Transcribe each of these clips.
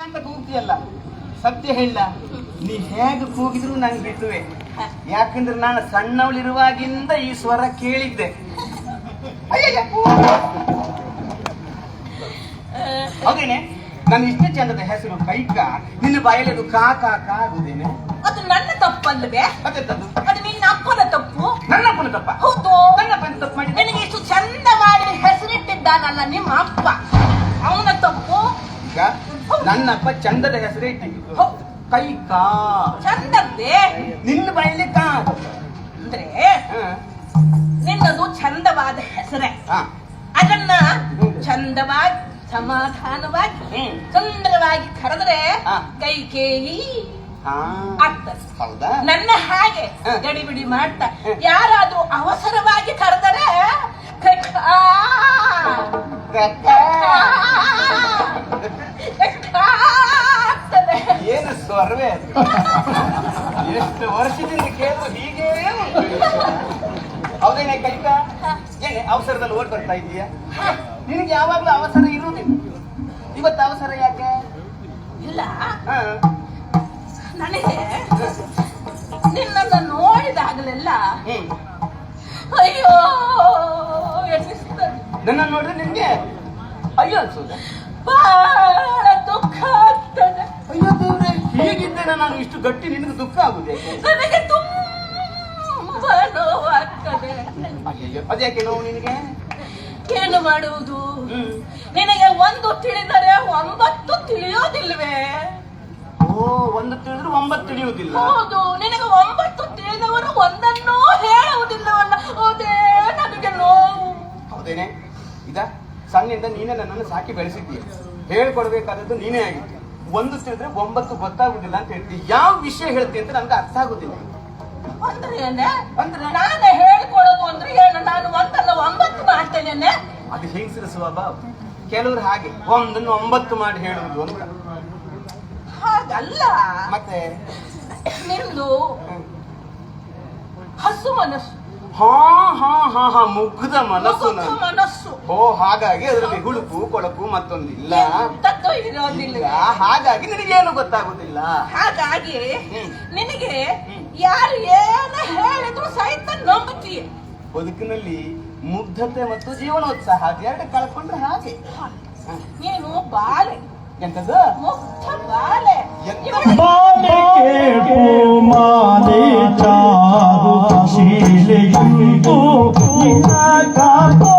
ಅಂತ ಕೂಗ್ತಿಯಲ್ಲ, ಸತ್ಯ ಹೇಳ, ನೀ ಹೇಗೆ ಕೂಗಿದ್ರು ನಂಗೆ ಬಿಟ್ಟುವೆ. ಯಾಕಂದ್ರೆ ನಾನು ಸಣ್ಣವಳಿರುವಾಗಿಂದ ಈ ಸ್ವರ ಕೇಳಿದ್ದೆ. ಹೌದೇನೆ? ನಾನು ಇಷ್ಟೇ ಚಂದದ ಹೆಸರು ಕೈಕ, ನಿನ್ನ ಬಾಯಲ್ಲಿ ಅದು ಕಾ ಕಾ ಕಾ ಆಗುದೇನೆ? ಅದು ನನ್ನ ತಪ್ಪಲ್ವೇ? ಅದೆಂತದ್ದು? ಅದು ನಿನ್ನ ಅಪ್ಪನ ತಪ್ಪು. ನನ್ನ ಅಪ್ಪನ ತಪ್ಪ? ಹೌದು. ನನ್ನ ಅಪ್ಪನ ತಪ್ಪು ಮಾಡಿ ನಿನಗೆ ಇಷ್ಟು ಚಂದ ಮಾಡಿ ಹೆಸರಿಟ್ಟಿದ್ದಾನಲ್ಲ ನಿಮ್ಮ ಅಪ್ಪ, ಅವನ ತಪ್ಪು. ಈಗ ನನ್ನ ಅಪ್ಪ ಚಂದದ ಹೆಸರೇ ಇಟ್ಟಿದ್ದು ಕೈಕಾ. ಚಂದದ್ದೇ ನಿನ್ನ ಬಾಯಲ್ಲಿ ಕಾ ಅಂದ್ರೆ ನಿನ್ನದು ಚಂದವಾದ ಹೆಸರೇ. ಅದನ್ನ ಚಂದವಾಗಿ ಸಮಾಧಾನವಾಗಿ ಸುಂದರವಾಗಿ ಕರೆದ್ರೆ ಕೈಕೇಯಿ ಆಗ್ತದೆ. ಹೌದಾ? ನನ್ನ ಹಾಗೆ ಗಡಿಬಿಡಿ ಮಾಡ್ತಾ ಯಾರಾದ್ರೂ ಅವಸರವಾಗಿ ಕರೆದರೆ ಏನು ಸ್ವರ್ವೇ ಅದು? ಎಷ್ಟು ವರ್ಷದಿಂದ ಕೇಳಿದ್ರು ಹೀಗೆ. ಹೌದೇನೆ ಕೈಕ? ಏನೇ ಅವಸರದಲ್ಲಿ ಓಡ್ ಬರ್ತಾ ಇದೀಯಾ? ನಿನಗೆ ಯಾವಾಗ್ಲೂ ಅವಸರ ಇರುವುದಿಲ್ಲ, ಇವತ್ತು ಅವಸರ ಯಾಕೆ? ಇಲ್ಲ, ನನಗೆ ನಿನ್ನನ್ನು ನೋಡಿದಾಗಲೆಲ್ಲ ಅಯ್ಯೋ ಎನಿಸ್ತದೆ. ನನ್ನ ನೋಡಿದ್ರೆ ನಿನ್ಗೆ ಅಯ್ಯೋ ಅನ್ಸೋದ? ಬಹಳ ದುಃಖ ಆಗ್ತದೆ. ಅಯ್ಯೋ ದೇವ್ರೆ, ಹೀಗಿದ್ದೇನೆ ನಾನು ಇಷ್ಟು ಗಟ್ಟಿ, ನಿನಗೆ ದುಃಖ ಆಗುದೇ? ನನಗೆ ತುಂಬಾ ನೋವಾಗ್ತದೆ. ಅಯ್ಯೋ, ಅದ್ಯಾಕೆ ನೋವು ನಿನಗೆ? ಏನು ಮಾಡುವುದು? ನಿನಗೆ ಒಂದು ತಿಳಿದರೆ 9 ತಿಳಿಯೋದಿಲ್ವೇ? ಓ, ಒಂದು ತಿಳಿದ್ರು 9 ತಿಳಿಯುವುದಿಲ್ಲ? ಹೌದು, ನಿನಗೆ 9 ತಿಳಿದವರು ಒಂದನ್ನೂ ಹೇಳುವುದಿಲ್ಲವಲ್ಲ. ಅದೇ ನನಗೆ ನೋವು. ಹೌದೇನೆ? ಇದ ಸಣ್ಣಿಂದ ನೀನೇ ನನ್ನನ್ನು ಸಾಕಿ ಬೆಳೆಸಿದ್ದೀಯ, ಹೇಳ್ಕೊಡ್ಬೇಕಾದದ್ದು ನೀನೇ ಆಗಿತ್ತು. ಒಂದು ತಿಳಿದ್ರೆ 9 ಗೊತ್ತಾಗುದಿಲ್ಲ ಅಂತ ಹೇಳ್ತೀವಿ. ಯಾವ ವಿಷಯ ಹೇಳ್ತೀವಿ ಅಂತ ನನ್ಗೆ ಅರ್ಥ ಆಗುದಿಲ್ಲ. ಅಂದ್ರೆ ನಾನೇ ಹೇಳ್ಕೊಡೋದು ಅಂದ್ರೆ ಏನು? ನಾನು 1 ಅನ್ನು 9 ಮಾಡ್ತೇನೆ. ಅದು ಹೆಂಗಸರ ಸ್ವಭಾವ. ಕೆಲವರು ಹಾಗೆ ಒಂದನ್ನು 9 ಮಾಡಿ ಹೇಳುವುದು ಅಂತ. ಹಾಗಲ್ಲ. ಮತ್ತೆ ನಿಮ್ದು ಹಸು ಮನಸ್ಸು. ಹಾ ಹಾ ಹಾ ಹಾ ಮುಗ್ಧ ಮನಸ್ಸು. ಮನಸ್ಸು. ಓ, ಹಾಗಾಗಿ ಅದರಲ್ಲಿ ಹುಳುಕು ಕೊಳಕು ಮತ್ತೊಂದಿಲ್ಲ, ಇರೋದಿಲ್ಲ. ಹಾಗಾಗಿ ನಿನಗೇನು ಗೊತ್ತಾಗುದಿಲ್ಲ. ಹಾಗಾಗಿ ನಿನಗೆ ಯಾರು ಏನು ಹೇಳಿದ್ರು ಸಹಿತ ನಂಬುತ್ತೀಯ. ಬದುಕಿನಲ್ಲಿ ಮುಗ್ಧತೆ ಮತ್ತು ಜೀವನೋತ್ಸಾಹ ಎರಡು ಕಳ್ಕೊಂಡ್ರೆ ಹಾಗೆ. ನೀನು ಬಾಲೆ. ಎಂತದ್ದು? ಮುಗ್ಧ ಬಾಲೆ. ಮಾಲೆ ಚಾರು ಶೀಲೆಯುಂಟು ನಿನ್ನ ಕಾಪೋ.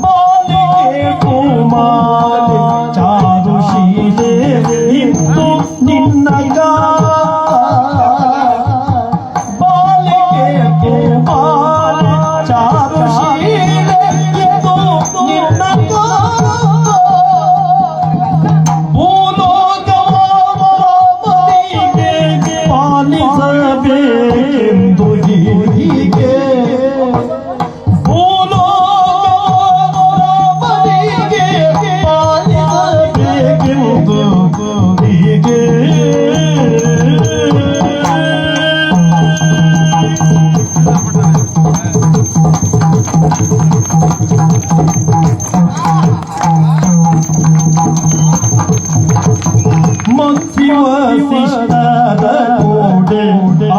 ಮಾಲೆ ಚಾರು ಶೀಲೆ ಇಂದು ನಿನ್ನ ಚಾರು ಶೀಲೆ ಇಂದು ನಿನ್ನ ಪಾಲಿಸಬೇಕೆಂದು ಹೀಗೆ ಭೂಲೋಕರಿಗೆ ಪಾಲಿಸಬೇಕೆಂದು ಹೀಗೆ. ಮಂತ್ರಿವಸಿಷ್ಠದ ಕೋಡೆ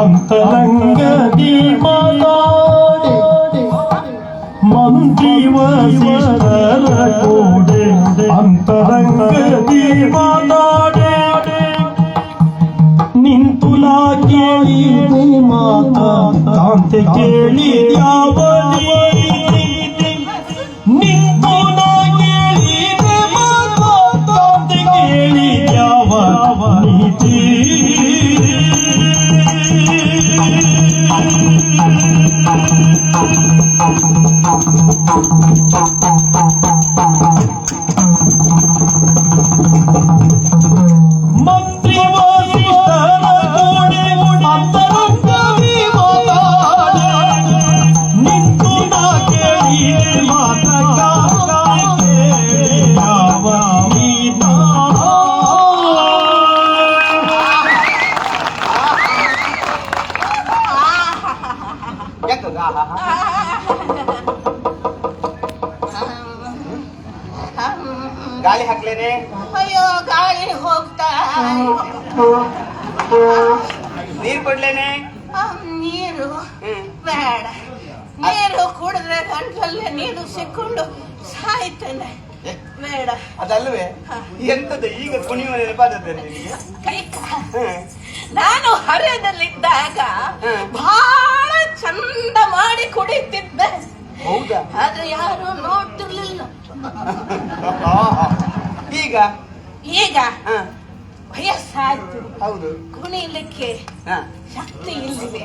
ಅಂತರಂಗದಿ ಮಾತಾಡಿ, ಮಂತ್ರಿವಸಿಷ್ಠರ ಕೋಡೆ ಅಂತರಂಗದಿ ಮಾತಾಡಿ, ನಿಂತುಲಾ ಕೇಳಿ ಮಾತಾ ಕಾಂತೆ ಕೇಳಿ ಯಾವ ನೀತಿ, ನಿಂತುಲಾ ಕೇಳಿ ಮಾತಾ ಕಾಂತೆ ಕೇಳಿ ಯಾವ ನೀತಿ. ಮಂತ್ರಿ ವಸಿಷ್ಠರ ಕೋಡೆ ಅಂತರಂಗದಿ ಮಾತಾಡಿ, ನಿಂತು ನಾ ಕೇಳಿ ಮಾತಾ ಕಾಂತೆ ಕೇಳಿ ಯಾವ ನೀತಿ. ಗಾಳಿ ಹಾಕ್ಲೇನೆ? ಅಯ್ಯೋ ಗಾಳಿ ಹೋಗ್ತಾ ನೀರ್ ಕೊಡ್ಲೇನೆ? ನೀರು ಬೇಡ. ನೀರು ಕುಡಿದ್ರೆ ಗಂಟಲಲ್ಲೇ ನೀರು ಸಿಕ್ಕೊಂಡು ಸಾಯ್ತೇನೆ. ಬೇಡ. ಅದಲ್ವೇ ಎಂತದ ಈಗ ಕುಣಿಯುವ ನೆನಪಾದದ್ದೆ ನಿನಗೆ? ಕೈಕ ನಾನು ಹರೆಯದಲ್ಲಿದ್ದಾಗ ಬಹಳ ಚಂದ ಮಾಡಿ ಕುಡಿತಿದ್ದೆ. ಹೌದಾ? ಆದ್ರೆ ಯಾರು ನೋಡ್ತಿರ್ಲಿಲ್ಲ. ಈಗ ಈಗ ವಯಸ್ಸಾಯ್ತು. ಹೌದು. ಕುಣಿಲಿಕ್ಕೆ ಶಕ್ತಿ ಇಲ್ಲಿದೆ.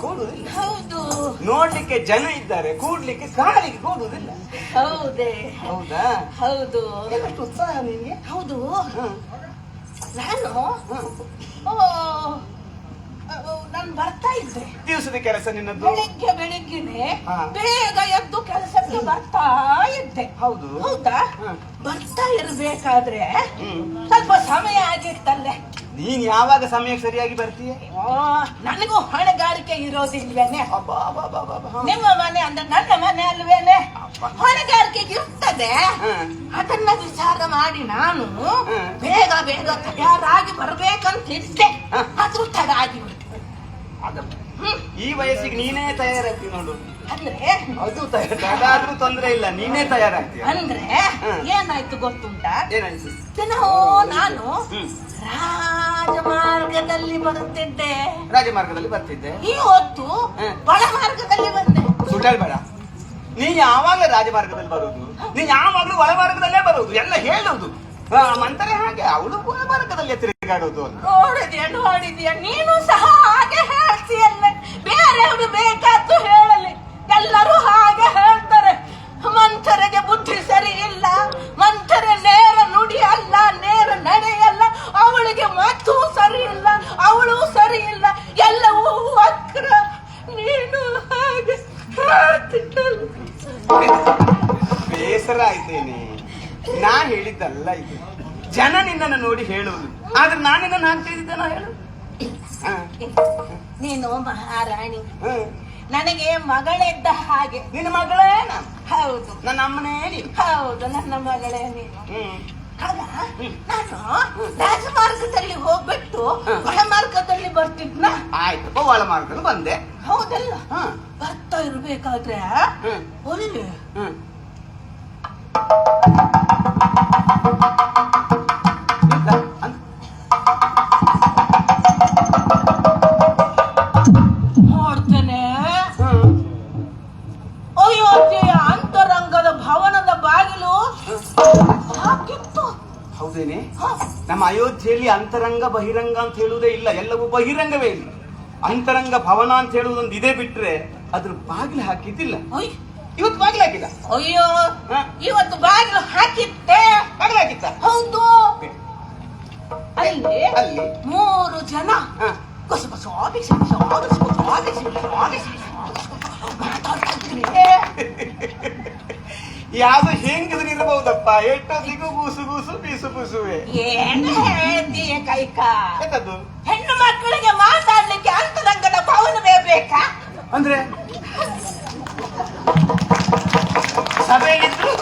ಕೂಡುದಿಲ್ಲ. ಹೌದು. ನೋಡ್ಲಿಕ್ಕೆ ಜನ ಇದ್ದಾರೆ, ಕೂಡ್ಲಿಕ್ಕೆ ಕಾಲಿಗೆ ಕೂಡುದಿಲ್ಲ. ಹೌದೇ? ಹೌದಾ? ಹೌದು. ಎಷ್ಟು ಉತ್ಸಾಹ ನಿನ್ಗೆ? ಹೌದು. ನಾನು ನಾನು ಬರ್ತಾ ಇದ್ದೆ. ದಿವಸದ ಕೆಲಸ ನಿನ್ನದು? ಬೆಳಿಗ್ಗೆನೆ ಬೇಗ ಎದ್ದು ಕೆಲಸಕ್ಕೆ ಬರ್ತಾ ಇದ್ದೆ. ಹೌದು. ಹೌದಾ? ಬರ್ತಾ ಇರ್ಬೇಕಾದ್ರೆ ಸ್ವಲ್ಪ ಸಮಯ ಆಗಿತ್ತಲ್ಲೇ. ನೀನ್ ಯಾವಾಗ ಸಮಯಕ್ಕೆ ಸರಿಯಾಗಿ ಬರ್ತೀಯ? ನನಗೂ ಹೊಣೆಗಾರಿಕೆ ಇರೋದಿಲ್ವೇನೆ? ನಿಮ್ಮ ಮನೆ ಅಂದ್ರೆ ನನ್ನ ಮನೆ ಅಲ್ವೇನೆ? ಹೊಣೆಗಾರಿಕೆ ಇರ್ತದೆ. ಅದನ್ನ ವಿಚಾರ ಮಾಡಿ ನಾನು ಬೇಗ ಬೇಗ ತಯಾರಾಗಿ ಬರ್ಬೇಕಂತಿದ್ದೆ. ಅದು ತಡ ಆಗಿಬಿಡ್ತು. ಈ ವಯಸ್ಸಿಗೆ ನೀನೇ ತಯಾರಾಗ್ತಿ ನೋಡು. ಅಂದ್ರೆ ಅದು ತಯಾರಾದ್ರೂ ತೊಂದ್ರೆ ಇಲ್ಲ, ನೀನೇ ತಯಾರಾಗ್ತೀಯ. ಅಂದ್ರೆ ಏನಾಯ್ತು ಗೊತ್ತುಂಟಾ? ಏನಾಯ್ತು? ದಿನೋ ನಾನು ರಾಜಮಾರ್ಗದಲ್ಲಿ ಬರುತ್ತಿದ್ದೆ. ರಾಜಮಾರ್ಗದಲ್ಲಿ ಬರ್ತಿದ್ದೆ. ಈ ಹೊತ್ತು ಒಳ ಮಾರ್ಗದಲ್ಲಿ ಬಂದೆ. ಸುಳ್ಳೇಳ್ಬೇಡ. ನೀ ಯಾವಾಗಲೂ ರಾಜಮಾರ್ಗದಲ್ಲಿ ಬರುದು, ನೀ ಯಾವಾಗ್ಲೂ ಒಳ ಮಾರ್ಗದಲ್ಲೇ ಬರುದು, ಎಲ್ಲ ಹೇಳುದು. ಮಂತಾರೆ ಹಾಗೆ ಅವಳು ಒಳ ಮಾರ್ಗದಲ್ಲಿ ತಿರುಗಾಡೋದು. ನೋಡಿದ್ಯಾ ನೀನು ಸಹ ಹಾಗೆ ಹೇಳ್ತೀಯಲ್ಲ. ಬೇರೆಯವರು ಬೇಕಾದ್ದು ಹೇಳಲಿ, ಎಲ್ಲರೂ ಹಾಗೆ ಹೇಳ್ತಾರೆ. ಮಂಥರೆಗೆ ಬುದ್ಧಿ ಸರಿ ಇಲ್ಲ, ಮಂಥರೆ ನೇರ ನುಡಿ ಅಲ್ಲ, ನೇರ ನಡೆಯಲ್ಲ, ಅವಳಿಗೆ ಮಾತು ಸರಿ ಇಲ್ಲ, ಅವಳು ಸರಿ ಇಲ್ಲ, ಎಲ್ಲವೂ ವಕ್ರ. ನೀನು ಹಾಗೆ ಬೇಸರ ಆಯ್ತೇನೆ. ನಾ ಹೇಳಿದ್ದಲ್ಲ ಇದು, ಜನ ನಿನ್ನನ್ನು ನೋಡಿ ಹೇಳುವುದು. ಆದ್ರೆ ನಾನು ನಿನ್ನನ್ನು ಹಾಕ್ತಿದ್ದೇನೋ ಹೇಳು. ನೀನು ಮಹಾರಾಣಿ, ನನಗೆ ಮಗಳಿದ್ದ ಹಾಗೆ. ನಿನ್ನ ಮಗಳೇ ನಾನು? ಹೌದು. ನನ್ನ ಅಮ್ಮನೇ ನೀನು? ಹೌದು, ನನ್ನ ಮಗಳೇ ನೀನು. ಆಗ ನಾನು ರಾಜಮಾರ್ಗದಲ್ಲಿ ಹೋಗ್ಬಿಟ್ಟು ಒಳ ಮಾರ್ಗದಲ್ಲಿ ಬರ್ತಿದ್ನ. ಆಯ್ತಪ್ಪ, ಒಳ ಮಾರ್ಗದಲ್ಲಿ ಬಂದೆ. ಹೌದಲ್ಲ? ಬರ್ತಾ ಇರ್ಬೇಕಾದ್ರೆ ಒಳ್ಳೆ ನೋಡ್ತೇನೆ ಅಯೋಧ್ಯೆಯ ಅಂತರಂಗದ ಭವನದ ಬಾಗಿಲು ಹಾಕಿತ್ತು. ಹೌದೇನೆ? ನಮ್ಮ ಅಯೋಧ್ಯೆಯಲ್ಲಿ ಅಂತರಂಗ ಬಹಿರಂಗ ಅಂತ ಹೇಳುವುದೇ ಇಲ್ಲ, ಎಲ್ಲವೂ ಬಹಿರಂಗವೇ ಇಲ್ಲ. ಅಂತರಂಗ ಭವನ ಅಂತ ಹೇಳುವುದೊಂದು ಇದೇ ಬಿಟ್ರೆ ಅದ್ರ ಬಾಗಿಲು ಹಾಕಿದ್ದಿಲ್ಲ. ಇವತ್ತು ಬಾಗಿಲು ಹಾಕಿದ? ಅಯ್ಯೋ, ಇವತ್ತು ಬಾಗಿಲು ಹಾಕಿತ್ತೆ. ಬಾಗಿಲು ಹಾಕಿತ್ತ? ಹೌದು. ಅಲ್ಲಿ ಅಲ್ಲಿ 3 ಜನ ಯಾವ್ದು ಹೆಂಗದ್ರು ಇರಬಹುದಪ್ಪ, ಎಷ್ಟೊತ್ತಿಗೂ ಗೂಸು ಗೂಸು ಬೀಸು ಬೂಸುವೆ. ಏನು ಹೇಳ್ತೀಯ ಕೈಕ? ಎಂತದ್ದು? ಹೆಣ್ಣು ಮಕ್ಕಳಿಗೆ ಮಾತಾಡ್ಲಿಕ್ಕೆ ಅಂತರಂಗದ ಭವನವೇ ಬೇಕಾ? ಅಂದ್ರೆ ಸಭೆಯಲ್ಲಿದ್ರು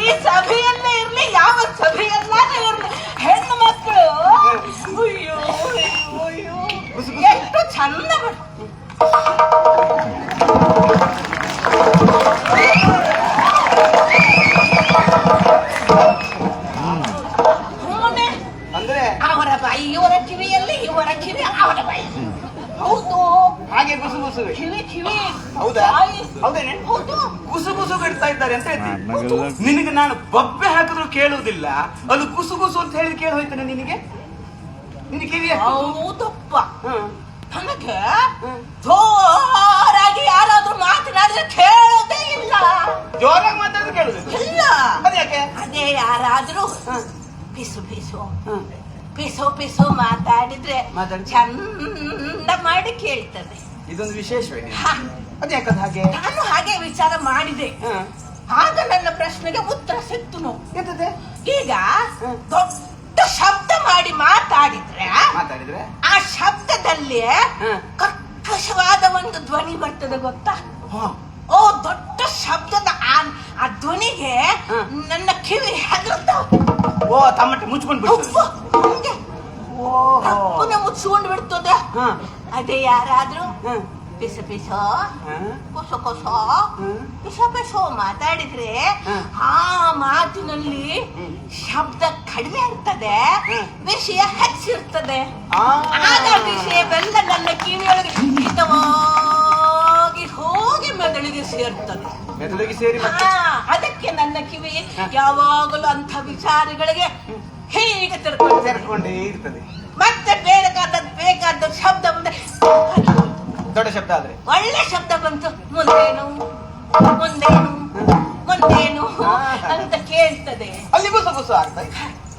ಈ ಸಭೆಯಲ್ಲೇ ಇರ್ಲಿ, ಯಾವ ಸಭೆಯಲ್ಲಾದ್ರೂ ಇರ್ಲಿ, ಹೆಣ್ಣು ಮಕ್ಕಳು ಅಯ್ಯೋ ಅಯ್ಯೋ ಅಯ್ಯೋ ಎಷ್ಟು ಚಂದ. ಅಂದ್ರೆ ಅವರ ಬಾಯಿ ಇವರ ಕಿವಿಯಲ್ಲಿ, ಇವರ ಕಿವಿ ಅವರ ಬಾಯಿ. ಹೌದು, ಹಾಗೆ ಗುಸು ಗುಸುವೆ. ಕಿವಿ ಕಿವಿ. ಹೌದಾ? ಬಾಯಿ. ಹೌದೇನೆ? ಹೌದು. ಗುಸು ಗುಸು ಬಿಡ್ತಾ ಇದ್ದಾರೆ ಅಂತ ಹೇಳ್ತೀನಿ. ನಿನಗೆ ನಾನು ಬೊಬ್ಬೆ ಹಾಕಿದ್ರು ಕೇಳುವುದಿಲ್ಲ, ಅದು ಗುಸು ಗುಸು ಅಂತ ಹೇಳಿ ಕೇಳಿ ಹೋಯ್ತಾನೆ ನಿನಗೆ? ನಿನಗೆ ಕಿವಿ ಹೌದಪ್ಪ. ನನಗೆ ಜೋರಾಗಿ ಯಾರಾದ್ರೂ ಮಾತನಾಡಿದ್ರೆ ಕೇಳೋದೇ ಇಲ್ಲ. ಜೋರಾಗಿ ಮಾತಾಡಿದ್ರೆ ಕೇಳುದಿಲ್ಲ? ಇಲ್ಲ. ಅದ್ಯಾಕೆ? ಅದೇ ಯಾರಾದ್ರೂ ಪಿಸು ಪಿಸು ಪಿಸು ಪಿಸು ಮಾತಾಡಿದ್ರೆ ಚಂದ ಮಾಡಿ ಕೇಳ್ತದೆ. ಇದೊಂದು ವಿಶೇಷವೇ. ಅದ್ಯಾಕದ ಹಾಗೆ? ನಾನು ಹಾಗೆ ವಿಚಾರ ಮಾಡಿದೆ. ಆಗ ನನ್ನ ಪ್ರಶ್ನೆಗೆ ಉತ್ತರ ಸಿಕ್ತು. ಎಂತದೆ? ಈಗ ದೊಡ್ಡ ಶಬ್ದ ಮಾಡಿ ಮಾತಾಡಿದ್ರೆ ಆ ಶಬ್ದದಲ್ಲಿ ಕರ್ಕಶವಾದ ಒಂದು ಧ್ವನಿ ಬರ್ತದೆ, ಗೊತ್ತಾ? ಓ, ದೊಡ್ಡ ಶಬ್ದದ ಆ ಧ್ವನಿಗೆ ನನ್ನ ಕಿವಿ ಹೆದರುತ್ತ ಓ ತಮ್ಮಟೆ ಮುಚ್ಕೊಂಡು ಬಿಡ್ತದೆ. ಅಪ್ಪ, ಹಂಗೆ ಓಹೋ ಪುನಃ ಮುಚ್ಚಿಕೊಂಡು ಬಿಡ್ತದೆ. ಹಾ ಅದೇ ಯಾರಾದ್ರೂ ಹಾ ಪಿಸ ಪಿಸ ಹಾ ಕೊಸ ಕೊಸ ಹ್ಮ್. ಪಿಸ ಪಿಸ ಮಾತಾಡಿದ್ರೆ ಹ್ಮ್. ಆ ಮಾತಿನಲ್ಲಿ ಹ್ಮ್. ಶಬ್ದ ಕಡಿಮೆ ಇರ್ತದೆ, ಹ್ಮ್. ವಿಷಯ ಹೆಚ್ಚಿರ್ತದೆ. ಆ. ಆಗ ವಿಷಯವೆಲ್ಲ ನನ್ನ ಕಿವಿಯೊಳಗೆ ಹಿತವಾಗಿ ಹೋಗಿ ಮೆದುಳಿಗೆ ಸೇರ್ತದೆ. ಮೆದುಳಿಗೆ ಸೇರಿ ಮತ್ತೆ ಅದಕ್ಕೆ ನನ್ನ ಕಿವಿ ಯಾವಾಗಲೂ ಅಂಥ ವಿಚಾರಗಳಿಗೆ ಹೀಗೆ ತಿರ್ಕೊಂಡು ಸೇರ್ಕೊಂಡೇ ಇರ್ತದೆ. ಮತ್ತೆ ಬೇಕಾದ ಶಬ್ದ ಬಂದ್ರೆ ದೊಡ್ಡ ಶಬ್ದ ಆದ್ರೆ ಒಳ್ಳೆ ಶಬ್ದ ಬಂತು, ಮುಂದೇನು ಮುಂದೇನು ಮುಂದೇನು ಅಂತ ಕೇಳ್ತದೆ. ಅಲ್ಲಿ ಗುಸ ಗುಸ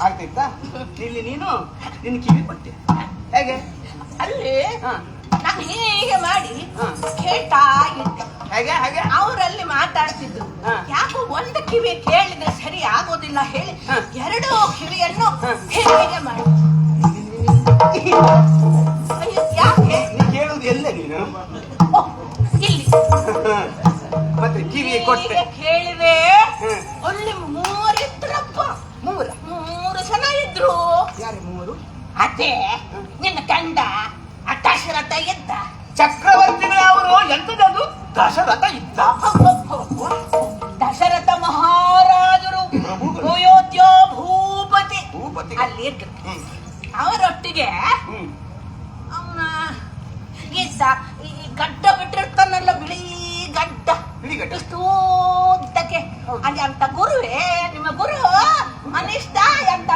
ಆಗ್ತೈತಾ? ಇಲ್ಲಿ ನೀನು ನಿನ್ನ ಕಿವಿ ಕೊಟ್ಟೆ ಹೇಗೆ? ಅಲ್ಲಿ ಹಾ. ನಾನು ಹೀಗೆ ಮಾಡಿ ಹಾ. ಕೇಳ್ತಾ ಇದ್ದೆ. ಹೇಗೆ ಹೇಗೆ? ಅವರಲ್ಲಿ ಮಾತಾಡ್ತಿದ್ರು. ಹಾ. ಯಾಕೋ ಒಂದು ಕಿವಿ ಕೇಳಿದ್ರೆ ಸರಿ ಆಗೋದಿಲ್ಲ ಹೇಳಿ ಹಾ. ಎರಡೂ ಕಿವಿಯನ್ನು ಹಾ. ಹೀಗೆ ಮಾಡಿ. ಅಯ್ಯೋ, ಯಾಕೆ? ನೀ ಕೇಳುದು ಎಲ್ಲ ನೀನು? ಓ, ಇಲ್ಲಿ ಮತ್ತೆ ಕಿವಿ ಕೊಟ್ಟೆ. ಹೀಗೆ ಕೇಳಿದೆ. ಹ್ಮ್. ಅಲ್ಲಿ ಮೂರಿದ್ರಪ್ಪ, ಮೂರು ಜನ ಇದ್ರು. ಯಾರು ಮೂವರು? ಅದೇ ನಿನ್ನ ಗಂಡ ದಶರಥ ಇದ್ದ. ಚಕ್ರವರ್ತಿಗಳು ಅವರು. ಎಂತದದು? ದಶರಥ ಇದ್ದ. ದಶರಥ ಮಹಾರಾಜರು ಪ್ರಭುಗಳು. ಅಯೋಧ್ಯ ಭೂಪತಿ ಭೂಪತಿ. ಅಲ್ಲಿ ಇದ್ರು. ಹ್ಮ್. ಅವರೊಟ್ಟಿಗೆ ಹ್ಮ್. ಅವನ ಇದ್ದ. ಈ ಗಡ್ಡ ಬಿಟ್ಟಿರ್ತಾನಲ್ಲ, ಬಿಳಿ ಗಡ್ಡ, ಬಿಳಿ ಗಡ್ಡ. ಇಷ್ಟು ಉದ್ದಕ್ಕೆ. ಅಲ್ಲಿ ಅಂತ ಗುರುವೇ, ನಿಮ್ಮ ಗುರು ಅನಿಷ್ಟ ಅಂತ.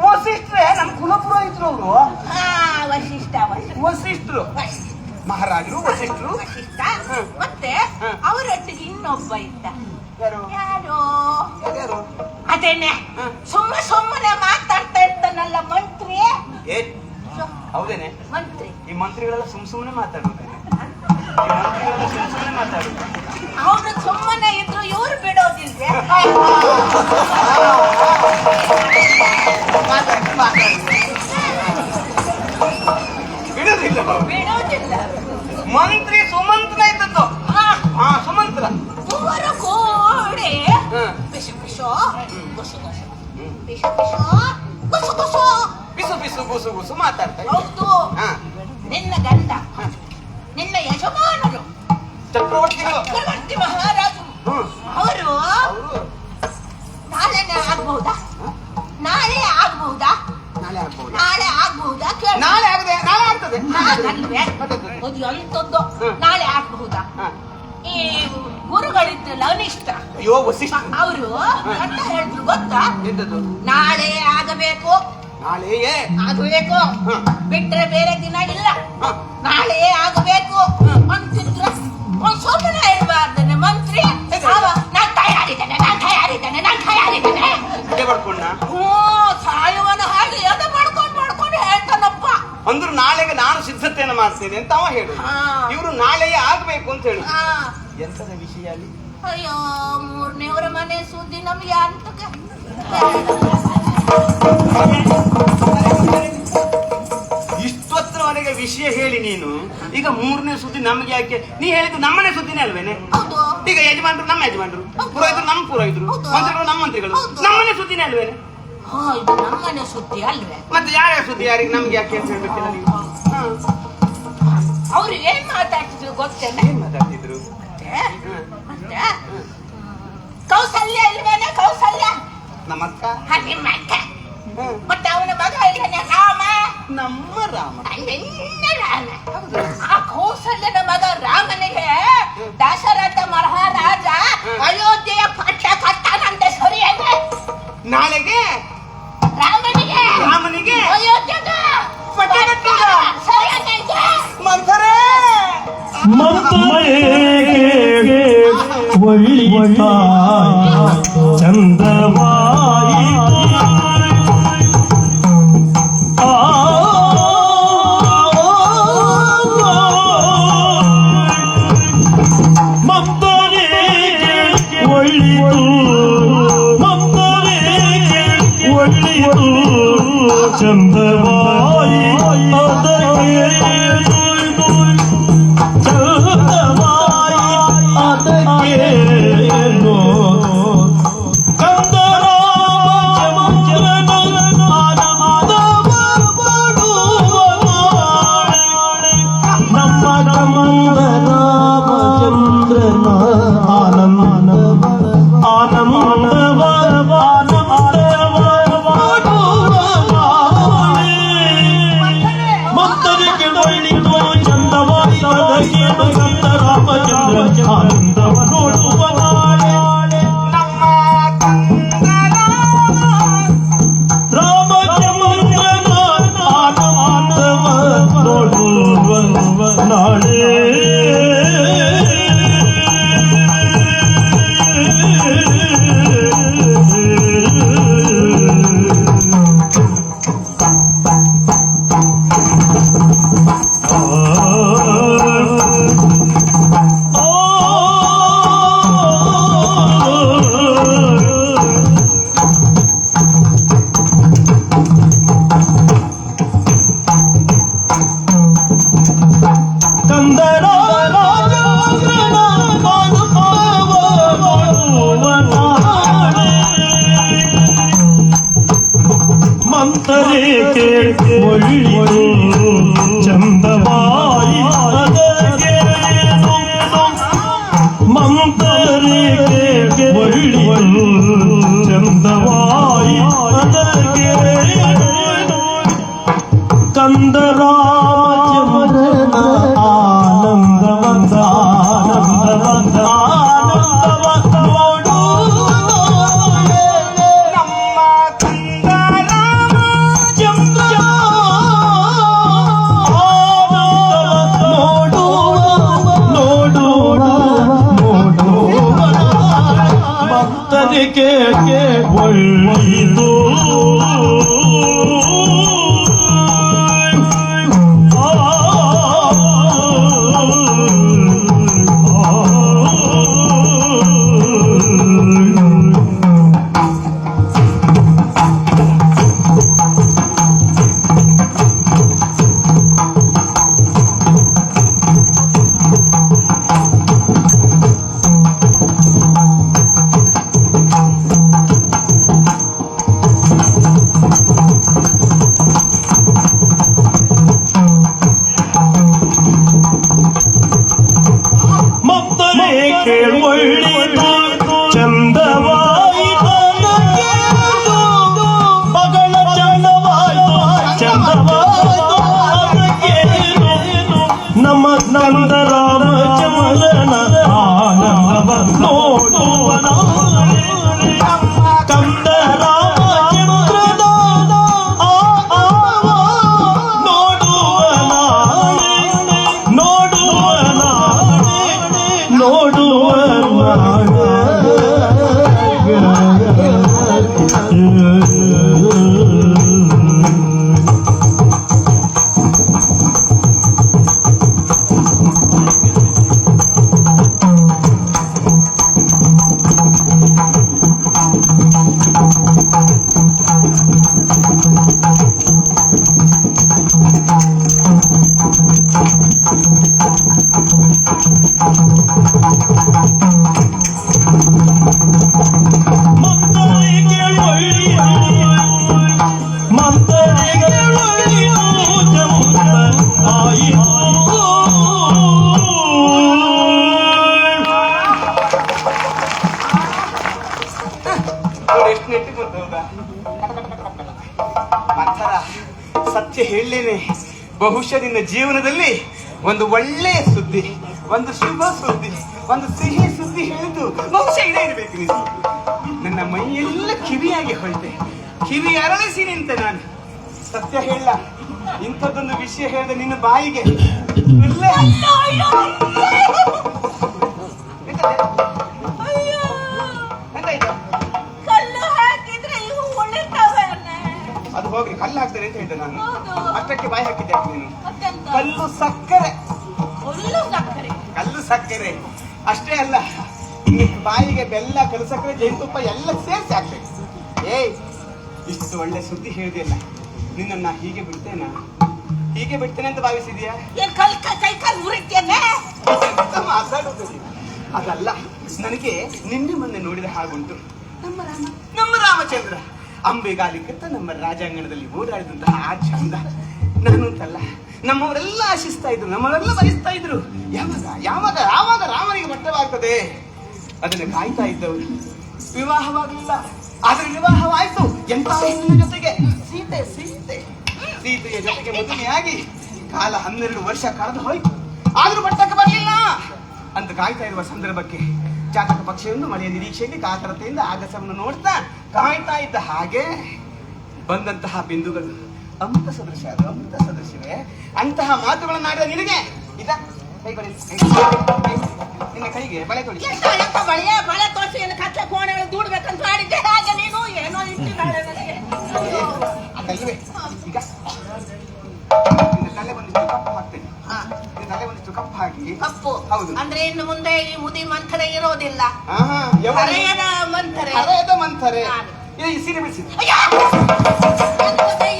ವಸಿಷ್ಠರೇ ನಮ್ಮ ಕುಲಪುರೋಹಿತರು ಅವರು. ಹಾ, ವಶಿಷ್ಠ ವಶಿಷ್ಠ ವಸಿಷ್ಠರು ಮಹಾರಾಜರು ವಸಿಷ್ಠರು. ವಶಿಷ್ಠ. ಹ್ಮ್. ಮತ್ತೆ ಹ್ಮ್. ಅವರೊಟ್ಟಿಗೆ ಇನ್ನೊಬ್ಬ ಇದ್ದ. ಯಾರು? ಯಾರು? ಯಾರು? ಅದೇನೆ ಹ್ಮ್. ಸುಮ್ಮನೆ ಮಾತಾಡ್ತಾ ಇರ್ತಾನಲ್ಲ ಮಂತ್ರಿ. ಏ ಹೌದೇನೆ? ಮಂತ್ರಿ ಈ ಮಂತ್ರಿಗಳೆಲ್ಲ ಸುಮ್ಮನೆ ಮಾತಾಡೋದು. ಅವನು ಸುಮ್ಮನೆ ಇದ್ರು ಇವ್ರು ಬಿಡೋದಿಲ್ವೇ? ಬಿಡುದಿಲ್ಲ. ಬಿಡೋದಿಲ್ಲ. ಮಂತ್ರಿ ಸುಮಂತ್ರ ಇದ್ದದ್ದು. ಹಾ, ಹಾ ಸುಮಂತ್ರ. ಮೂವರು ಕೂಡಿ ಹ್ಮ್. ಪಿಶು ಪಿಶು ಗುಸು ಗುಸು ಪಿಶು ಪಿಶು ಗುಸು ಗುಸು. ಬಿಸು ಬಿಸು ಗುಸು ಗುಸು ಮಾತಾಡ್ತಾರೆ. ಹೌದು. ಹಾ. ನಿನ್ನ ಗಂಡ, ನಿನ್ನ ಯಜಮಾನರು ಚಕ್ರವರ್ತಿಗಳು. ಚಕ್ರವರ್ತಿ ಮಹಾರಾಜರು ಹ್ಮ್. ಅವರು ಅವರು ನಾಳೆನೇ ಆಗ್ಬಹುದಾ? ನಾಳೆ ಆಗ್ಬಹುದಾ? ನಾಳೆ ಆಗ್ಬಹುದು. ನಾಳೆ ಆಗ್ಬಹುದಾ? ಕೇಳು. ನಾಳೆ ಆಗದೆ ನಾಳೆ ಆಗ್ತದೆ. ಅಲ್ವೇ? ಅದು ಎಂತದ್ದು? ಹ್ಮ್. ನಾಳೆ ಆಗ್ಬಹುದಾ? ಹಾ. ಈ ಗುರುಗಳಿದ್ರಲ್ಲ ಅನಿಷ್ಟ, ಅಯ್ಯೋ ವಸಿಷ್ಠ ಅವರು ಅಂತ ಹೇಳಿದ್ರು ಗೊತ್ತಾ? ಎಂತದ್ದು? ನಾಳೆ ಆಗಬೇಕು, ನಾಳೆಯೇ ಆಗಬೇಕು, ಹ್ಮ್. ಬಿಟ್ರೆ ಬೇರೆ ದಿನ ಇಲ್ಲ, ಹ್ಮ್. ನಾಳೆ ಆಗಬೇಕು ಅಂತಿದ್ರ ಒಂದ್ ಸುಮ್ಮನೆ ಇರಬಾರ್ದನೆ ಮಂತ್ರಿ. ಅವ ನಾನ್ ತಯಾರಿದ್ದೇನೆ, ನಾನ್ ತಯಾರಿದ್ದೇನೆ, ನಾನ್ ತಯಾರಿದ್ದೇನೆ. ಅದೇ ಬಡ್ಕೊಂಡ. ಸಾಯುವನ ಹಾಗೆ ಎದೆ ಮಾಡ್ಕೊಂಡು ಹೇಳ್ತಾನಪ್ಪ. ಅಂದ್ರು ನಾಳೆಗೆ ನಾನು ಸಿದ್ಧತೆಯನ್ನು ಮಾಡ್ತೇನೆ ಅಂತ ಅವ ಹೇಳು. ಹಾ. ಇವರು ನಾಳೆಯೇ ಆಗ್ಬೇಕು ಅಂತ ಹೇಳು. ಆ, ಎಂತದ ವಿಷಯ ಅಲ್ಲಿ? ಅಯ್ಯೋ, ಮೂರನೇವರ ಮನೆ ಸುದ್ದಿ ನಮ್ಗೆ ಅಂತಕ್ಕೆ. ಇಷ್ಟೊತ್ತರವರೆಗೆ ವಿಷಯ ಹೇಳಿ ನೀನು ಈಗ ಮೂರನೇ ಸುದ್ದಿ ನಮ್ಗೆ ಯಾಕೆ? ನೀ ಹೇಳಿದ್ದು ನಮ್ಮನೆ ಸುದ್ದಿನೇ ಅಲ್ವೇನೆ? ಹೌದು. ಈಗ ಯಜಮಾನರು ನಮ್ಮ ಯಜಮಾನರು, ಪುರೋಹಿತರು ನಮ್ಮ ಪುರೋಹಿತರು, ಹೌದು. ಮಂತ್ರಿಗಳು ನಮ್ಮ ಮಂತ್ರಿಗಳು, ಹೌದು. ನಮ್ಮನೆ ಸುದ್ದಿನೇ ಅಲ್ವೇನೆ? ಹಾ, ಇದು ನಮ್ಮನೆ ಸುದ್ದಿ ಅಲ್ವೇ? ಮತ್ತೆ ಯಾರ್ಯಾರ ಸುದ್ದಿ ಯಾರಿಗೆ ನಮ್ಗೆ ಯಾಕೆ ಅಂತ ಹೇಳ್ಬೇಕಿಲ್ಲ ನೀವು? ಹಾ. ಅವ್ರು ಏನ್ ಮಾತಾಡ್ತಿದ್ರು ಗೊತ್ತೇನ? ಏನ್ ಮಾತಾಡ್ತಿದ್ರು? ಮತ್ತೆ ಕೌಸಲ್ಯ ಇಲ್ವೇನೆ? ಕೌಸಲ್ಯ ನಮ್ಮ ಅಕ್ಕ. ನಿಮ್ಮ ಅಕ್ಕ. ಹ್ಮ್. ಮತ್ತೆ ಅವನ ಮಗ ಇಲ್ವೇನೆ? ರಾಮ. ನಮ್ಮ ರಾಮ. ನಿನ್ನ ರಾಮ. ಆ ಕೌಸಲ್ಯನ ಮಗ ರಾಮನಿಗೆ ದಶರಥ ಮಹಾರಾಜ ಅಯೋಧ್ಯೆಯ ಪಟ್ಟ ಕಟ್ಟಾನಂತೆ, ಸರಿಯೇನೆ? ನಾಳೆಗೆ ರಾಮನಿಗೆ ಅಯೋಧ್ಯೆಗೆ ಪಟ್ಟ ಕಟ್ಟಿದ. ಸರಿಯೇನೆ ಇದು? ಮಂಥರೇ ಮಂತ್ರೇಗೆ ಒಳ್ಳಿತ ಚಂದವಾಯಿತು. ಮಂತ್ರೇಗೆ ಒಳ್ಳಿತು, ಮಂತ್ರೇಗೆ ಒಳ್ಳಿತು ಚಂದವಾಯಿ ಅದಕ್ಕೆ ಒಳ್ಳಿತು ಚಂದವಾಯಿ ನನಗೆ ಕಂದರಾಮಚಂದ್ರನ ಆನಂದವಂತ ಆನಂದವಂತ ಆನಂದವಂತ ನೋಡು ನಮ್ಮ ಕಂದರಾಮಚಂದ್ರ ಭಕ್ತರಿಗೆ ಒಳ್ಳೆಯದು ಒಳ್ಳಿತು ಚಂದವಾಯಿತು ಮಗಳ ಚಂದವಾಯಿತು ಚಂದವಾಯಿತು ನಮ್ಮ ನಂದ ರಾಮಚಂದ್ರನ ಆನಂದವ ನೋಡುವನ ಕಂದ ರಾಮಚಂದ್ರನ ನೋಡುವನ ನೋಡುವನ ನೋಡುವ ಎಷ್ಟು ನೆಟ್ಟಿ ಗೊತ್ತೌದಾ ಮಂಥರ, ಸತ್ಯ ಹೇಳಲೇನೆ, ಬಹುಶಃ ನಿನ್ನ ಜೀವನದಲ್ಲಿ ಒಂದು ಒಳ್ಳೆಯ ಸುದ್ದಿ, ಒಂದು ಶುಭ ಸುದ್ದಿ, ಒಂದು ಸಿಹಿ ಸುದ್ದಿ ಹೇಳಿದ್ದು ಬಹುಶಃ ಇದೇ ಇರಬೇಕು. ನೀನು ನನ್ನ ಮೈಯೆಲ್ಲ ಕಿವಿಯಾಗಿ ಹೊಳ್ತೆ, ಕಿವಿ ಅರಳಿಸಿ ನಿಂತೆ ನಾನು. ಸತ್ಯ ಹೇಳ, ಇಂಥದ್ದೊಂದು ವಿಷಯ ಹೇಳಿದ ನಿನ್ನ ಬಾಯಿಗೆ ಇರ್ಲೇ ಕಲ್ಲು ಹಾಕಿದ್ರೆ ಇವು ಉಳಿತಾವೆ. ಅದು ಹೋಗ್ಲಿ, ಕಲ್ಲು ಹಾಕ್ತಾರೆ ಅಂತ ಹೇಳಿದೆ ನಾನು. ಅಷ್ಟಕ್ಕೆ ಬಾಯಿ ಹಾಕಿದ್ದೆ ನೀನು. ಮತ್ತೆಂತ? ಕಲ್ಲು ಸಕ್ಕರೆ, ಹುಲ್ಲು ಸಕ್ಕರೆ. ಕಲ್ಲು ಸಕ್ಕರೆ ಅಷ್ಟೇ ಅಲ್ಲ, ಬಾಯಿಗೆ ಬೆಲ್ಲ, ಕಲ್ಲು ಸಕ್ಕರೆ, ಜೇನುತುಪ್ಪ ಎಲ್ಲ ಸೇರಿಸಿ ಹಾಕ್ಬೇಕು. ಏಯ್, ಇಷ್ಟು ಒಳ್ಳೆ ಸುದ್ದಿ ಹೇಳಿದೆಯಲ್ಲ, ನಿನ್ನ ಹೀಗೆ ಬಿಡ್ತೇನಾ? ಹೀಗೆ ಬಿಡ್ತೇನೆ ಅಂತ ಭಾವಿಸಿದ್ಯಾ? ಏನ್ ಕೈ ಕಾಲು ಮುರಿತೇನೆ? ಮಾತಾಡುದು ಅದಲ್ಲ, ನನಗೆ ನಿನ್ನೆ ಮೊನ್ನೆ ನೋಡಿದ ಹಾಗುಂಟು. ನಮ್ಮ ರಾಮಚಂದ್ರ ಅಂಬೆಗಾಲಿಕತ್ತ ನಮ್ಮ ರಾಜಾಂಗಣದಲ್ಲಿ ಓಡಾಡಿದಂತಹ ಆ ಚಂದ. ನಾನು ಅಂತಲ್ಲ, ನಮ್ಮವರೆಲ್ಲ ಆಶಿಸ್ತಾ ಇದ್ರು, ನಮ್ಮವರೆಲ್ಲ ಬಯಸ್ತಾ ಇದ್ರು, ಯಾವಾಗ ಯಾವಾಗ ಯಾವಾಗ ರಾಮನಿಗೆ ಮಟ್ಟವಾಗ್ತದೆ ಅದನ್ನು ಕಾಯ್ತಾ ಇದ್ದವರು. ವಿವಾಹವಾಗಲಿಲ್ಲ, ಆದ್ರೆ ವಿವಾಹವಾಯ್ತು. ಎಂತ ಹೆಣ್ಣಿನ ಜೊತೆಗೆ? ಸೀತೆ ಸೀತೆ ಸೀತೆಯ ಜೊತೆಗೆ ಮದುವೆಯಾಗಿ ಕಾಲ 12 ವರ್ಷ ಕಳೆದು ಹೋಯ್ತು. ಆದ್ರೂ ಮಟ್ಟಕ್ಕೆ ಬರಲಿಲ್ಲ ಅಂತ ಕಾಯ್ತಾ ಇರುವ ಸಂದರ್ಭಕ್ಕೆ ಜಾತಕ ಪಕ್ಷಿಯನ್ನು ಮಳೆಯ ನಿರೀಕ್ಷೆಯಲ್ಲಿ ಕಾತರತೆಯಿಂದ ಆಗಸವನ್ನು ನೋಡ್ತಾ ಕಾಯ್ತಾ ಇದ್ದ ಹಾಗೆ ಬಂದಂತಹ ಬಿಂದುಗಳು ಅಮೃತ ಸದೃಶ, ಅದು ಅಮೃತ ಸದೃಶವೇ. ಅಂತಹ ಮಾತುಗಳನ್ನಾಡಿದ ನಿನಗೆ ಇದ ಕೈ ಕೊಡಿ, ನಿನ್ನ ಕೈಗೆ ಬಳೆ ತೊಡಿ. ಬಳೆ ತೋರಿಸಿ ಏನು ಕಚ್ಚೆ ಕೋಣೆಗಳು ದೂಡ್ಬೇಕಂತ ಮಾಡಿದ್ದೆ. ಹಾಗೆ ನೀನು ಏನೋ ಇಟ್ಟಿದ್ದಾಳೆ ನನಗೆ. ಅದಲ್ವೇ ಈಗ ನಿನ್ನ ತಲೆ ಬಂದಿಷ್ಟು ಕಪ್ಪು ಹಾಕ್ತೇನೆ. ನಿನ್ನ ತಲೆ ಬಂದಿಷ್ಟು ಕಪ್ಪು ಹಾಕಿ. ಕಪ್ಪು? ಹೌದು. ಅಂದ್ರೆ ಇನ್ನು ಮುಂದೆ ಈ ಮುದಿ ಮಂಥರೆ ಇರೋದಿಲ್ಲ. ಹರೆಯದ ಮಂಥರೆ. ಹರೆಯದ ಮಂಥರೆ. ಈ ಸೀರೆ ಬಿಡಿಸಿ.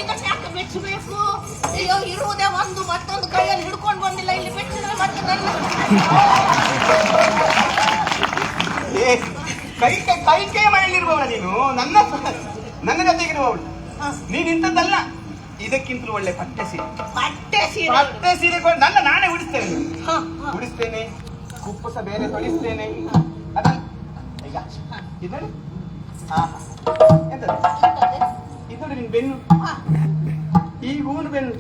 ಇದನ್ನ ಯಾಕೆ ಬಿಚ್ಚಬೇಕು? ಅಯ್ಯೋ, ಇರುವುದೇ ಒಂದು, ಮತ್ತೊಂದು ಕೈಯಲ್ಲಿ ಹಿಡ್ಕೊಂಡು ಬಂದಿಲ್ಲ. ಇಲ್ಲಿ ಬಿಚ್ಚಿದ್ರೆ ಮತ್ತೆ ಕೈ ಮನೆಯಲ್ಲಿರುವವಳ ನೀನು, ನನ್ನ ಜೊತೆಗಿರುವವಳು ನೀನ್ ಇಂಥದ್ದಲ್ಲ. ಇದಕ್ಕಿಂತಲೂ ಒಳ್ಳೆ ಪಟ್ಟೆ ಸೀರೆ, ಪಟ್ಟೆ ಸೀರೆ ನಾನೇ ಉಡಿಸ್ತೇನೆ, ಉಡಿಸ್ತೇನೆ. ಕುಪ್ಪಸ ಬೇರೆ ತೊಳಿಸ್ತೇನೆ. ಈಗ ಇದು ನೋಡಿ. ಎಂತದು ಇದು ನೋಡಿ ನಿನ್ ಬೆನ್ನು, ಈ ಗೂನು ಬೆನ್ನು.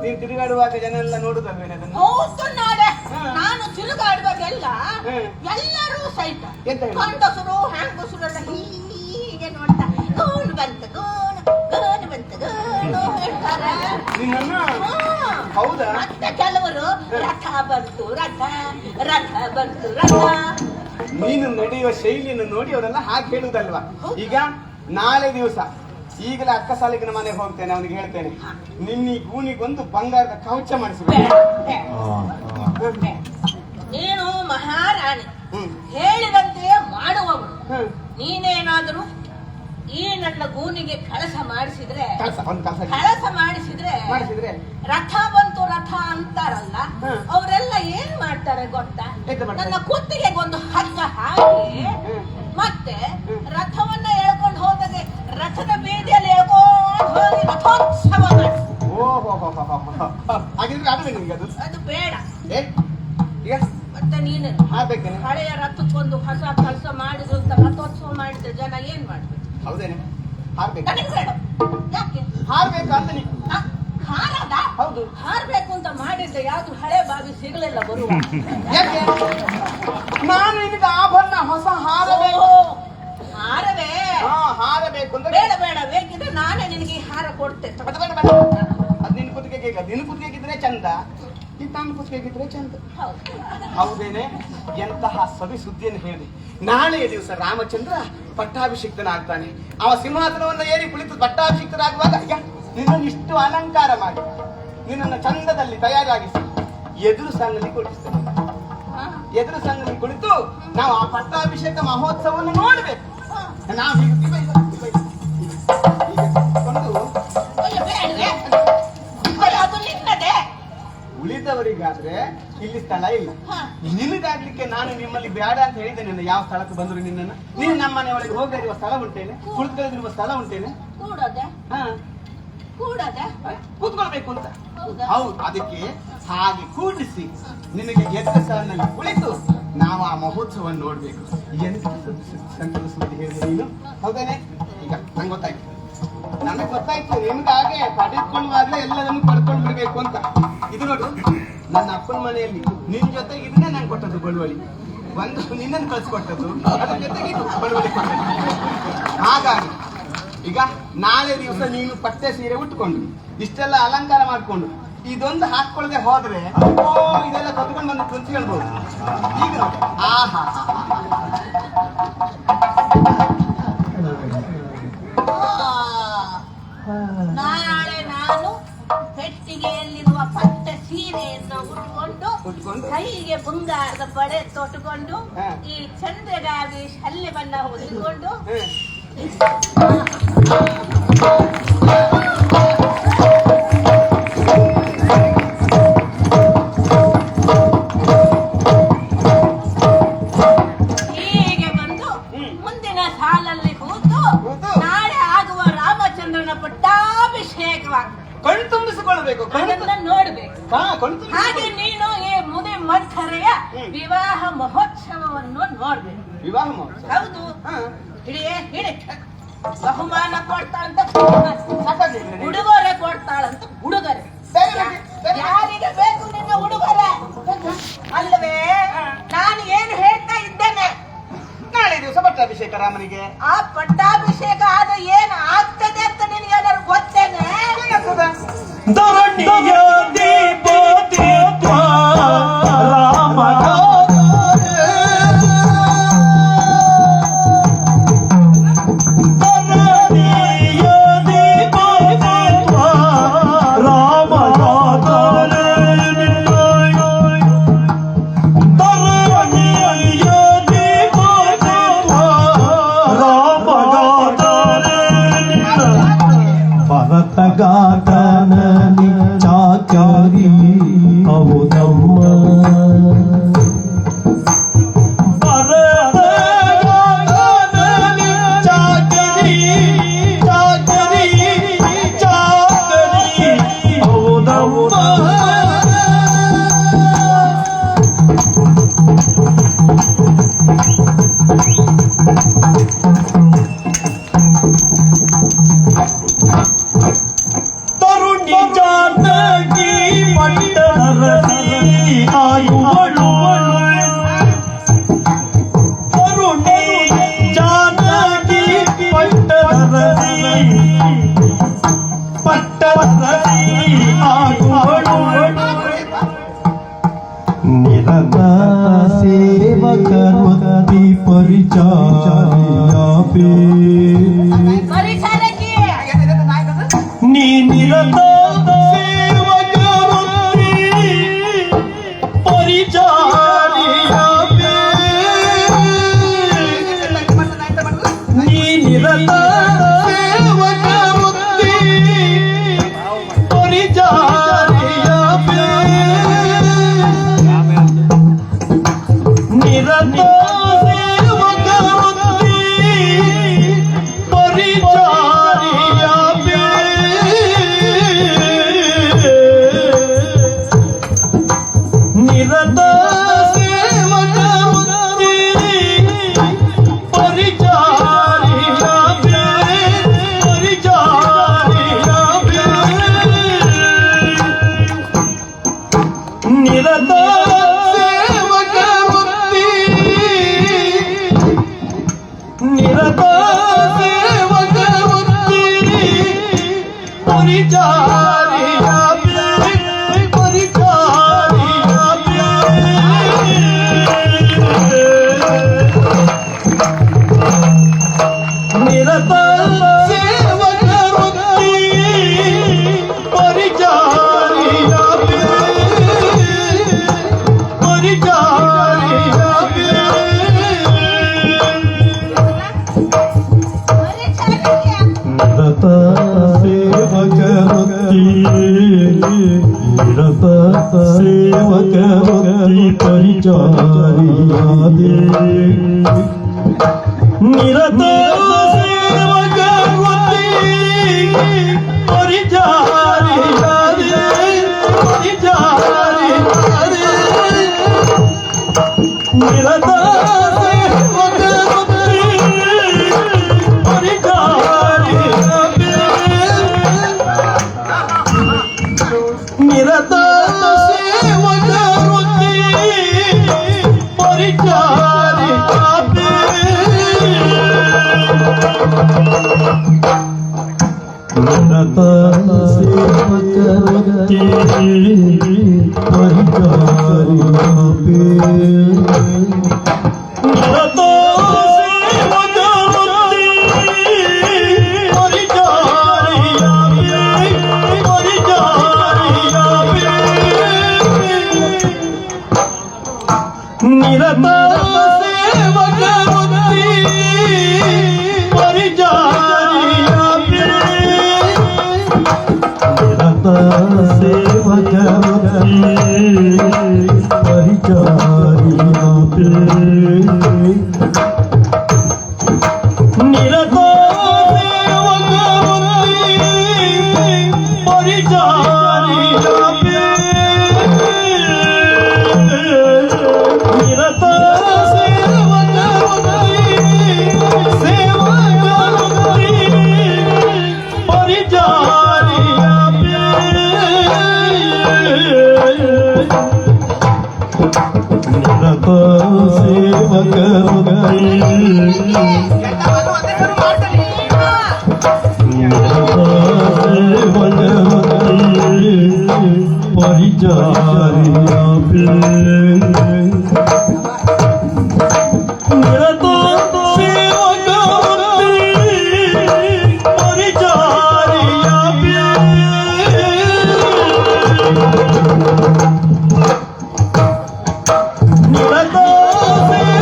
ನೀನ್ ತಿರುಗಾಡುವಾಗ ಜನ ಎಲ್ಲ ನೋಡುದಲ್ವೇನೆ ಅದನ್ನು? ಹೌದು ನೋಡೆ, ಹಾ. ನಾನು ತಿರುಗಾಡುವಾಗೆಲ್ಲ ಹ್ಮ್. ಎಲ್ಲರೂ ಸಹಿತ ಎಂತ ಹೇಳು? ಗಂಡಸರು ಹೆಂಗಸರು ಎಲ್ಲ ಹೀಗೆ ನೋಡ್ತಾ ಗೋಣು ಬಂತು ಗೋಣು ಗೋಣು ಬಂತು ಗೋಣು ಹೇಳ್ತಾರೆ. ನಿನ್ನನ್ನ ಹಾ. ಹೌದಾ? ಮತ್ತೆ ಕೆಲವರು ರಥ ಬಂತು ರಥ, ರಥ ಬಂತು ರಥ. ನೀನು ನಡೆಯುವ ಶೈಲಿಯನ್ನು ನೋಡಿ ಅವರೆಲ್ಲ ಹಾಗೆ ಹೇಳುದಲ್ವಾ? ಈಗ ನಾಳೆ ದಿವಸ ಈಗಲೇ ಅಕ್ಕ ಸಾಲಿಗಿನ ಮನೆಗೆ ಹೋಗ್ತೇನೆ, ಅವನಿಗೆ ಹೇಳ್ತೇನೆ ನಿನ್ನ ಈ ಗೂನಿಗೊಂದು ಬಂಗಾರದ ಕವಚ ಮಾಡಿಸ್ಬೇಕು. ನೀನು ಮಹಾರಾಣಿ, ಹ್ಮ್ ಹೇಳಿದಂತೆ ಮಾಡುವವಳು. ಹ್ಮ್. ನೀನೇನಾದರೂ ಈ ನನ್ನ ಗೂನಿಗೆ ಕೆಲಸ ಮಾಡಿಸಿದ್ರೆ ಒಂದು ಕೆಲಸ ಕೆಲಸ ಮಾಡಿಸಿದ್ರೆ ರಥ ಬಂತು ರಥ ಅಂತಾರಲ್ಲ, ಹ್ಮ್. ಅವರೆಲ್ಲ ಏನ್ ಮಾಡ್ತಾರೆ ಗೊತ್ತಾ? ಎಂತ ಮಾಡ್ತಾರೆ? ನನ್ನ ಕುತ್ತಿಗೆಗೊಂದು ಹಗ್ಗ ಹಾಕಿ ಹ್ಮ್. ಮತ್ತೆ ರಥವನ್ನ ಎಳ್ಕೊಂಡು ಹೋದಾಗೆ ರಥದ ಬೀದಿಯಲ್ಲಿ ಎಳ್ಕೊಂಡು ಹೋಗಿ ರಥೋತ್ಸವ ಮಾಡಿ. ಓಹೋ ಹಾಗಿದ್ರೆ ಅದು ನಿನ್ಗೆ ಅದು ಅದು ಬೇಡ. ಏ, ಈಗ ಮತ್ತೆ ನೀನು ಹಾಕ್ಬೇಕೇನೆ? ಹಳೆಯ ರಥಕ್ಕೊಂದು ಹೊಸ ಕೆಲಸ ಮಾಡಿದ್ರು ಅಂತ ರಥೋತ್ಸವ ಮಾಡಿದ್ರೆ ಜನ ಏನ್ ಮಾಡ್ಬೇಕು? ಹೌದೇನೆ? ಹಾರ್ಬೇಕು ನನಗೆ ಬೇಡ. ಯಾಕೆ ಹಾರ್ಬೇಕು ಅಂತ ನೀ ಹಾರದ? ಹೌದು. ಹಾರ್ಬೇಕು ಅಂತ ಮಾಡಿದ್ರೆ ಯಾವ್ದು ಹಳೆ ಬಾವಿ ಸಿಗಲಿಲ್ಲ ಬರುವ. ಯಾಕೆ? ನಾನು ನಿನಗೆ ಆಭರಣ ಹೊಸ ಹಾರಬೇಕು. ಹಾರವೇ? ಹಾ, ಹಾರಬೇಕು ಅಂತ. ಬೇಡ ಬೇಡ, ಬೇಕಿದ್ರೆ ನಾನೇ ನಿನಗೆ ಈ ಹಾರ ಕೊಡ್ತೇನೆ. ಬೇಡ ಬೇಡ ಬೇಡ, ಅದು ನಿನ್ನ ಕುತ್ತಿಗೆಗೆ, ನಿನ್ನ ಕುತ್ತಿಗೆಗಿದ್ರೆ ಚಂದ, ಇದು ನನ್ನ ಕುತ್ತಿಗೆಗಿದ್ರೆ ಚಂದ. ಹೌದು. ಹೌದೇನೆ? ಎಂತಹ ಸವಿ ಸುದ್ದಿಯನ್ನು ಹೇಳಿದೆ. ನಾಳೆಯ ದಿವಸ ರಾಮಚಂದ್ರ ಪಟ್ಟಾಭಿಷಿಕ್ತನಾಗ್ತಾನೆ. ಅವ ಸಿಂಹಾಸನವನ್ನು ಏರಿ ಕುಳಿತು ಪಟ್ಟಾಭಿಷಿಕ್ತನಾಗುವಾಗ ಈಗ ನಿನ್ನನ್ನು ಇಷ್ಟು ಅಲಂಕಾರ ಮಾಡಿ ನಿನ್ನನ್ನು ಚಂದದಲ್ಲಿ ತಯಾರಾಗಿಸಿ ಎದುರು ಸಾಲಿನಲ್ಲಿ ಕುಳಿಸ್ತೇನೆ. ಹಾ. ಎದುರು ಸಾಲಿನಲ್ಲಿ ಕುಳಿತು ನಾವು ಆ ಪಟ್ಟಾಭಿಷೇಕ ಮಹೋತ್ಸವವನ್ನು ನೋಡ್ಬೇಕು. ಹಾ. ನಾವು ಹೀಗೆ ಕೊಂಡು ಅಯ್ಯೋ, ಬೇಡವೇ? ಅಯ್ಯೋ, ಅದು ನಿನ್ನದೇ. ಉಳಿದವರಿಗಾದ್ರೆ ಇಲ್ಲಿ ಸ್ಥಳ ಇಲ್ಲ. ಹಾ. ನಿನಗಾಗ್ಲಿಕ್ಕೆ ನಾನು ನಿಮ್ಮಲ್ಲಿ ಬೇಡ ಅಂತ ಹೇಳಿದ್ದೇನೆ. ಯಾವ ಸ್ಥಳಕ್ಕೆ ಬಂದ್ರು ನಿನ್ನನ್ನು, ನೀನು ನಮ್ಮ ಮನೆ ಒಳಗೆ ಹೋಗದಿರುವ ಸ್ಥಳ ಉಂಟೇನೆ, ಕುಳಿತುಕೊಳ್ಳದಿರುವ ಸ್ಥಳ ಉಂಟೇನೆ? ಕೂಡದೆ ಹಾ, ಕೂಡದೆ. ಕೂತ್ಕೊಳ್ಬೇಕು ಅಂತ. ಹೌದಾ? ಹೌದು, ಅದಕ್ಕೆ ಹಾಗೆ ಕೂಡಿಸಿ ನಿನಗೆ ಎದ್ದ ಸಾಲಿನಲ್ಲಿ ಕುಳಿತು ನಾವು ಆ ಮಹೋತ್ಸವವನ್ನು ನೋಡ್ಬೇಕು. ಎಂತ ಸಂತದ ಸುದ್ದಿ ಹೇಳಿದೆ ನೀನು, ಹೌದೇನೆ? ಈಗ ನಂಗೆ ಗೊತ್ತಾಯ್ತು, ನನಗೆ ಗೊತ್ತಾಯ್ತು ನಿಮ್ಗೆ ಹಾಗೆ ಪಡೆದುಕೊಳ್ಳುವಾಗಲೇ ಎಲ್ಲದನ್ನು ಪಡ್ಕೊಂಡು ಬಿಡ್ಬೇಕು ಅಂತ. ಇದು ನೋಡು, ನನ್ನ ಅಪ್ಪನ ಮನೆಯಲ್ಲಿ ನಿನ್ ಜೊತೆ ಇದನ್ನೇ ನಾನು ಕೊಟ್ಟದ್ದು ಬಳುವಳಿ. ಒಂದು ನಿನ್ನನ್ನು ಕಳ್ಸಿಕೊಟ್ಟದ್ದು, ಅದ್ರ ಜೊತೆಗೆ ಇದು ಬಳುವಳಿ ಕೊಟ್ಟದ್ದು. ಹಾಗಾಗಿ ಈಗ ನಾಳೆ ದಿವಸ ನೀನು ಪಟ್ಟೆ ಸೀರೆ ಉಟ್ಕೊಂಡು ಇಷ್ಟೆಲ್ಲ ಅಲಂಕಾರ ಮಾಡ್ಕೊಂಡು ಇದೊಂದು ಹಾಕೊಳ್ಳದೆ ಹೋದ್ರೆ ಇದೆಲ್ಲ ಕತ್ಕೊಂಡು ಬಂದು ಕುಂತು ಹೇಳ್ಬೋದು. ಈಗ ನೋಡಿ, ಆಹಾ ನಾಳೆ ನಾನು ಪೆಟ್ಟಿಗೆಯಲ್ಲಿರುವ ಪಟ್ಟೆ ಸೀರೆಯನ್ನು ಉಟ್ಕೊಂಡು ಕೈಗೆ ಬಂಗಾರದ ಬಳೆ ತೊಟ್ಟುಕೊಂಡು ಹಾ. ಈ ಚಂದ್ರಗಾಗಿ ಶಲ್ಯ ಬಣ್ಣ ಹೊಲಿಕೊಂಡು ಹೀಗೆ ಬಂದು ಮುಂದಿನ ಸಾಲಲ್ಲಿ ಕೂತು ನಾಳೆ ಆಗುವ ರಾಮಚಂದ್ರನ ಪಟ್ಟಾಭಿಷೇಕವಾಗ ಕಣ್ತುಂಬಿಸಿಕೊಳ್ಬೇಕು. ಅದನ್ನ ನೋಡ್ಬೇಕು. ಕಣ್ತುಂಬಿಸಿ ಹಾಗೆ ನೀನು ಈ ಮುದಿ ಮಂಥರೆಯ ವಿವಾಹ ಮಹೋತ್ಸವವನ್ನು ನೋಡ್ಬೇಕು. ವಿವಾಹ ಮಹೋತ್ಸವ. ಹೌದು. ಹಾ. ಹಿಡಿಯೇ ಹಿಡಿ. ಬಹುಮಾನ ಕೊಡ್ತಾಳಂತ ಸಾಕಾಗ್ಲಿಲ್ಲ ನಿನಗೆ? ಉಡುಗೊರೆ ಕೊಡ್ತಾಳಂತ ಉಡುಗೊರೆ. ಯಾರಿಗೆ ಬೇಕು ನಿನ್ನ ಉಡುಗೊರೆ ಅಲ್ಲವೇ? ನಾನು ಏನು ಹೇಳ್ತಾ ಇದ್ದೇನೆ, ನಾಳೆ ದಿವಸ ಪಟ್ಟಾಭಿಷೇಕ ರಾಮನಿಗೆ. ಆ ಪಟ್ಟಾಭಿಷೇಕ ಆದ ಏನು ಆಗ್ತದೆ ಅಂತ ನಿನಗೆ ಏನಾದ್ರು ಗೊತ್ತೇನೆ? ಧರಣಿಯ ದೀಪ ದೀಪ ರಾಮನ ಧರಣಿಯ ದೀಪ ದೀಪ ರಾಮನ ಧರಣಿಯ ದೀಪ ದೀಪ ರಾಮನ ಭರತಗಾತನನಿ ಚಾಚಾರಿ ಹೌದಮ್ಮ ಭರತಗಾತನನಿ ಚಾಚಾರಿ ಚಾಚಾರಿ ಚಾಚಾರಿ ಹೌದಮ್ಮ ಪರಿಸರಕ್ಕೆ ನೀ ನಿರತ ಸೇವಕ ವೃತ್ತಿ ಪರಿಚಾರಿಯಾಪೆ. ನೀ ನಿರತ ಸೇವಕ ವೃತ್ತಿ ಪರಿಚಾರಿಯಾಪೆ. ನಿರತ ಸೇವಕ ವೃತ್ತಿ ಪರಿಚಾರಿಯಾಪೆ. ನಿರತ ಸೇವಕ ವೃತ್ತಿ ಪರಿಚಾರಿಯಾಪೆ. ಪರಿಚಾರಿಯಾಪೆ. ನಿರತ ಸೇವಕ ವೃತ್ತಿ ನಿರತ ಸೇವಕ ವೃತ್ತಿ ಪರಿಚಾರಿಯಾಪೆ. ಪರಿಚಾರಿಯಾಪೆ. ನಿರತ ಸೇವಕ ವೃತ್ತಿ ಪರಿಚಾರಿಯಾಪೆ. ಪರಿಚಾರಿಯಾಪೆ. ನಿರತ ಸೇವಕ ವೃತ್ತಿ ನಿರತ ಸೇವಕ ವೃತ್ತಿ ಪರಿಚಾರಿಯಾದೆ. ನಿರತ ಸೇವಕ ವೃತ್ತಿ ಪರಿಚಾರಿಯಾದೆ. ಪರಿಚಾರಿಯಾದೆ. ನಿರತ ಸೇವಕ ವೃತ್ತಿ ಪರಿಚಾರಿಯಾದೆ. ನಿರತ ಸೇವಕ ವೃತ್ತಿ ಪರಿಚಾರಿಯಾದೆ. ನಿರತ ಸೇವಕ ವೃತ್ತಿ ಪರಿಚಾರಿಯಾದೆ. ನಿರತ ಸೇವಕ ವೃತ್ತಿ ಪರಿಚಾರಿಯಾದೆ. ಪರಿಚಾರಿಯಾದೆ. ನಿರತ ಸೇವಕ ವೃತ್ತಿ ಪರಿಚಾರಿಯಾದೆ. ನಿರತ ಸೇವಕ ವೃತ್ತಿ ಪರಿಚಾರಿಯಾದೆ. ನಿರತ ಸೇವಕ ವೃತ್ತಿ ಪರಿಚಾರಿಯಾದೆ. ನಿರತ ಸೇವಕ ವೃತ್ತಿ ಸೇವಕ ವೃತ್ತಿ ಪರಿಚಾರಿಯಾದೆ. ನಿರತ ಸೇವಕ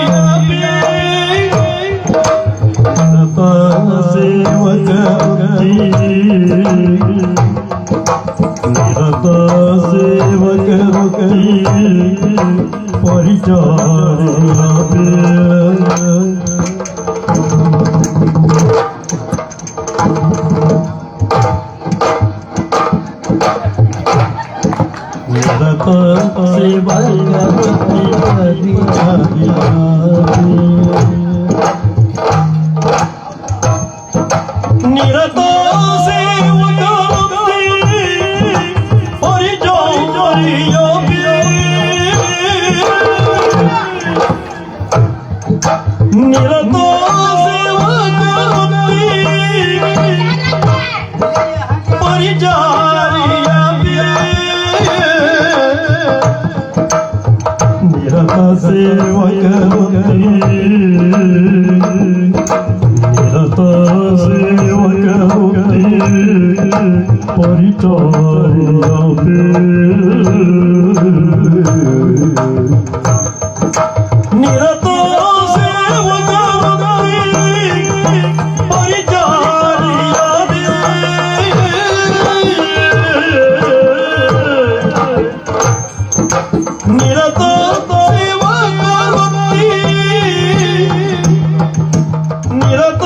ಪರಿಚಾರಿಯಾದೆ. ನಿರತ ಸೇವಕ ನಿರತ ಸೇವಕರು ಕೈ ಪರಿಚಾರಿಯಾದೆ. ನಿರತ ಸೇವಕರು ಕೈ ಪರಿಚಾರಿಯಾದೆ. ನಿರತ ಸೇವಕರು ಪರಿಚಾರಿಯ ನಿರತ ಸೇವಕರುತ್ತಿ ನಿರತ ಸೇವಕರುತ್ತಿ ಪರಿಚಾರಿಯ ನಿರತ ಸೇವಕರುತ್ತಿ ಪರಿಚಾರಿಯ ನಿರತ ಸೇವಕರುತ್ತಿ ನಿರತ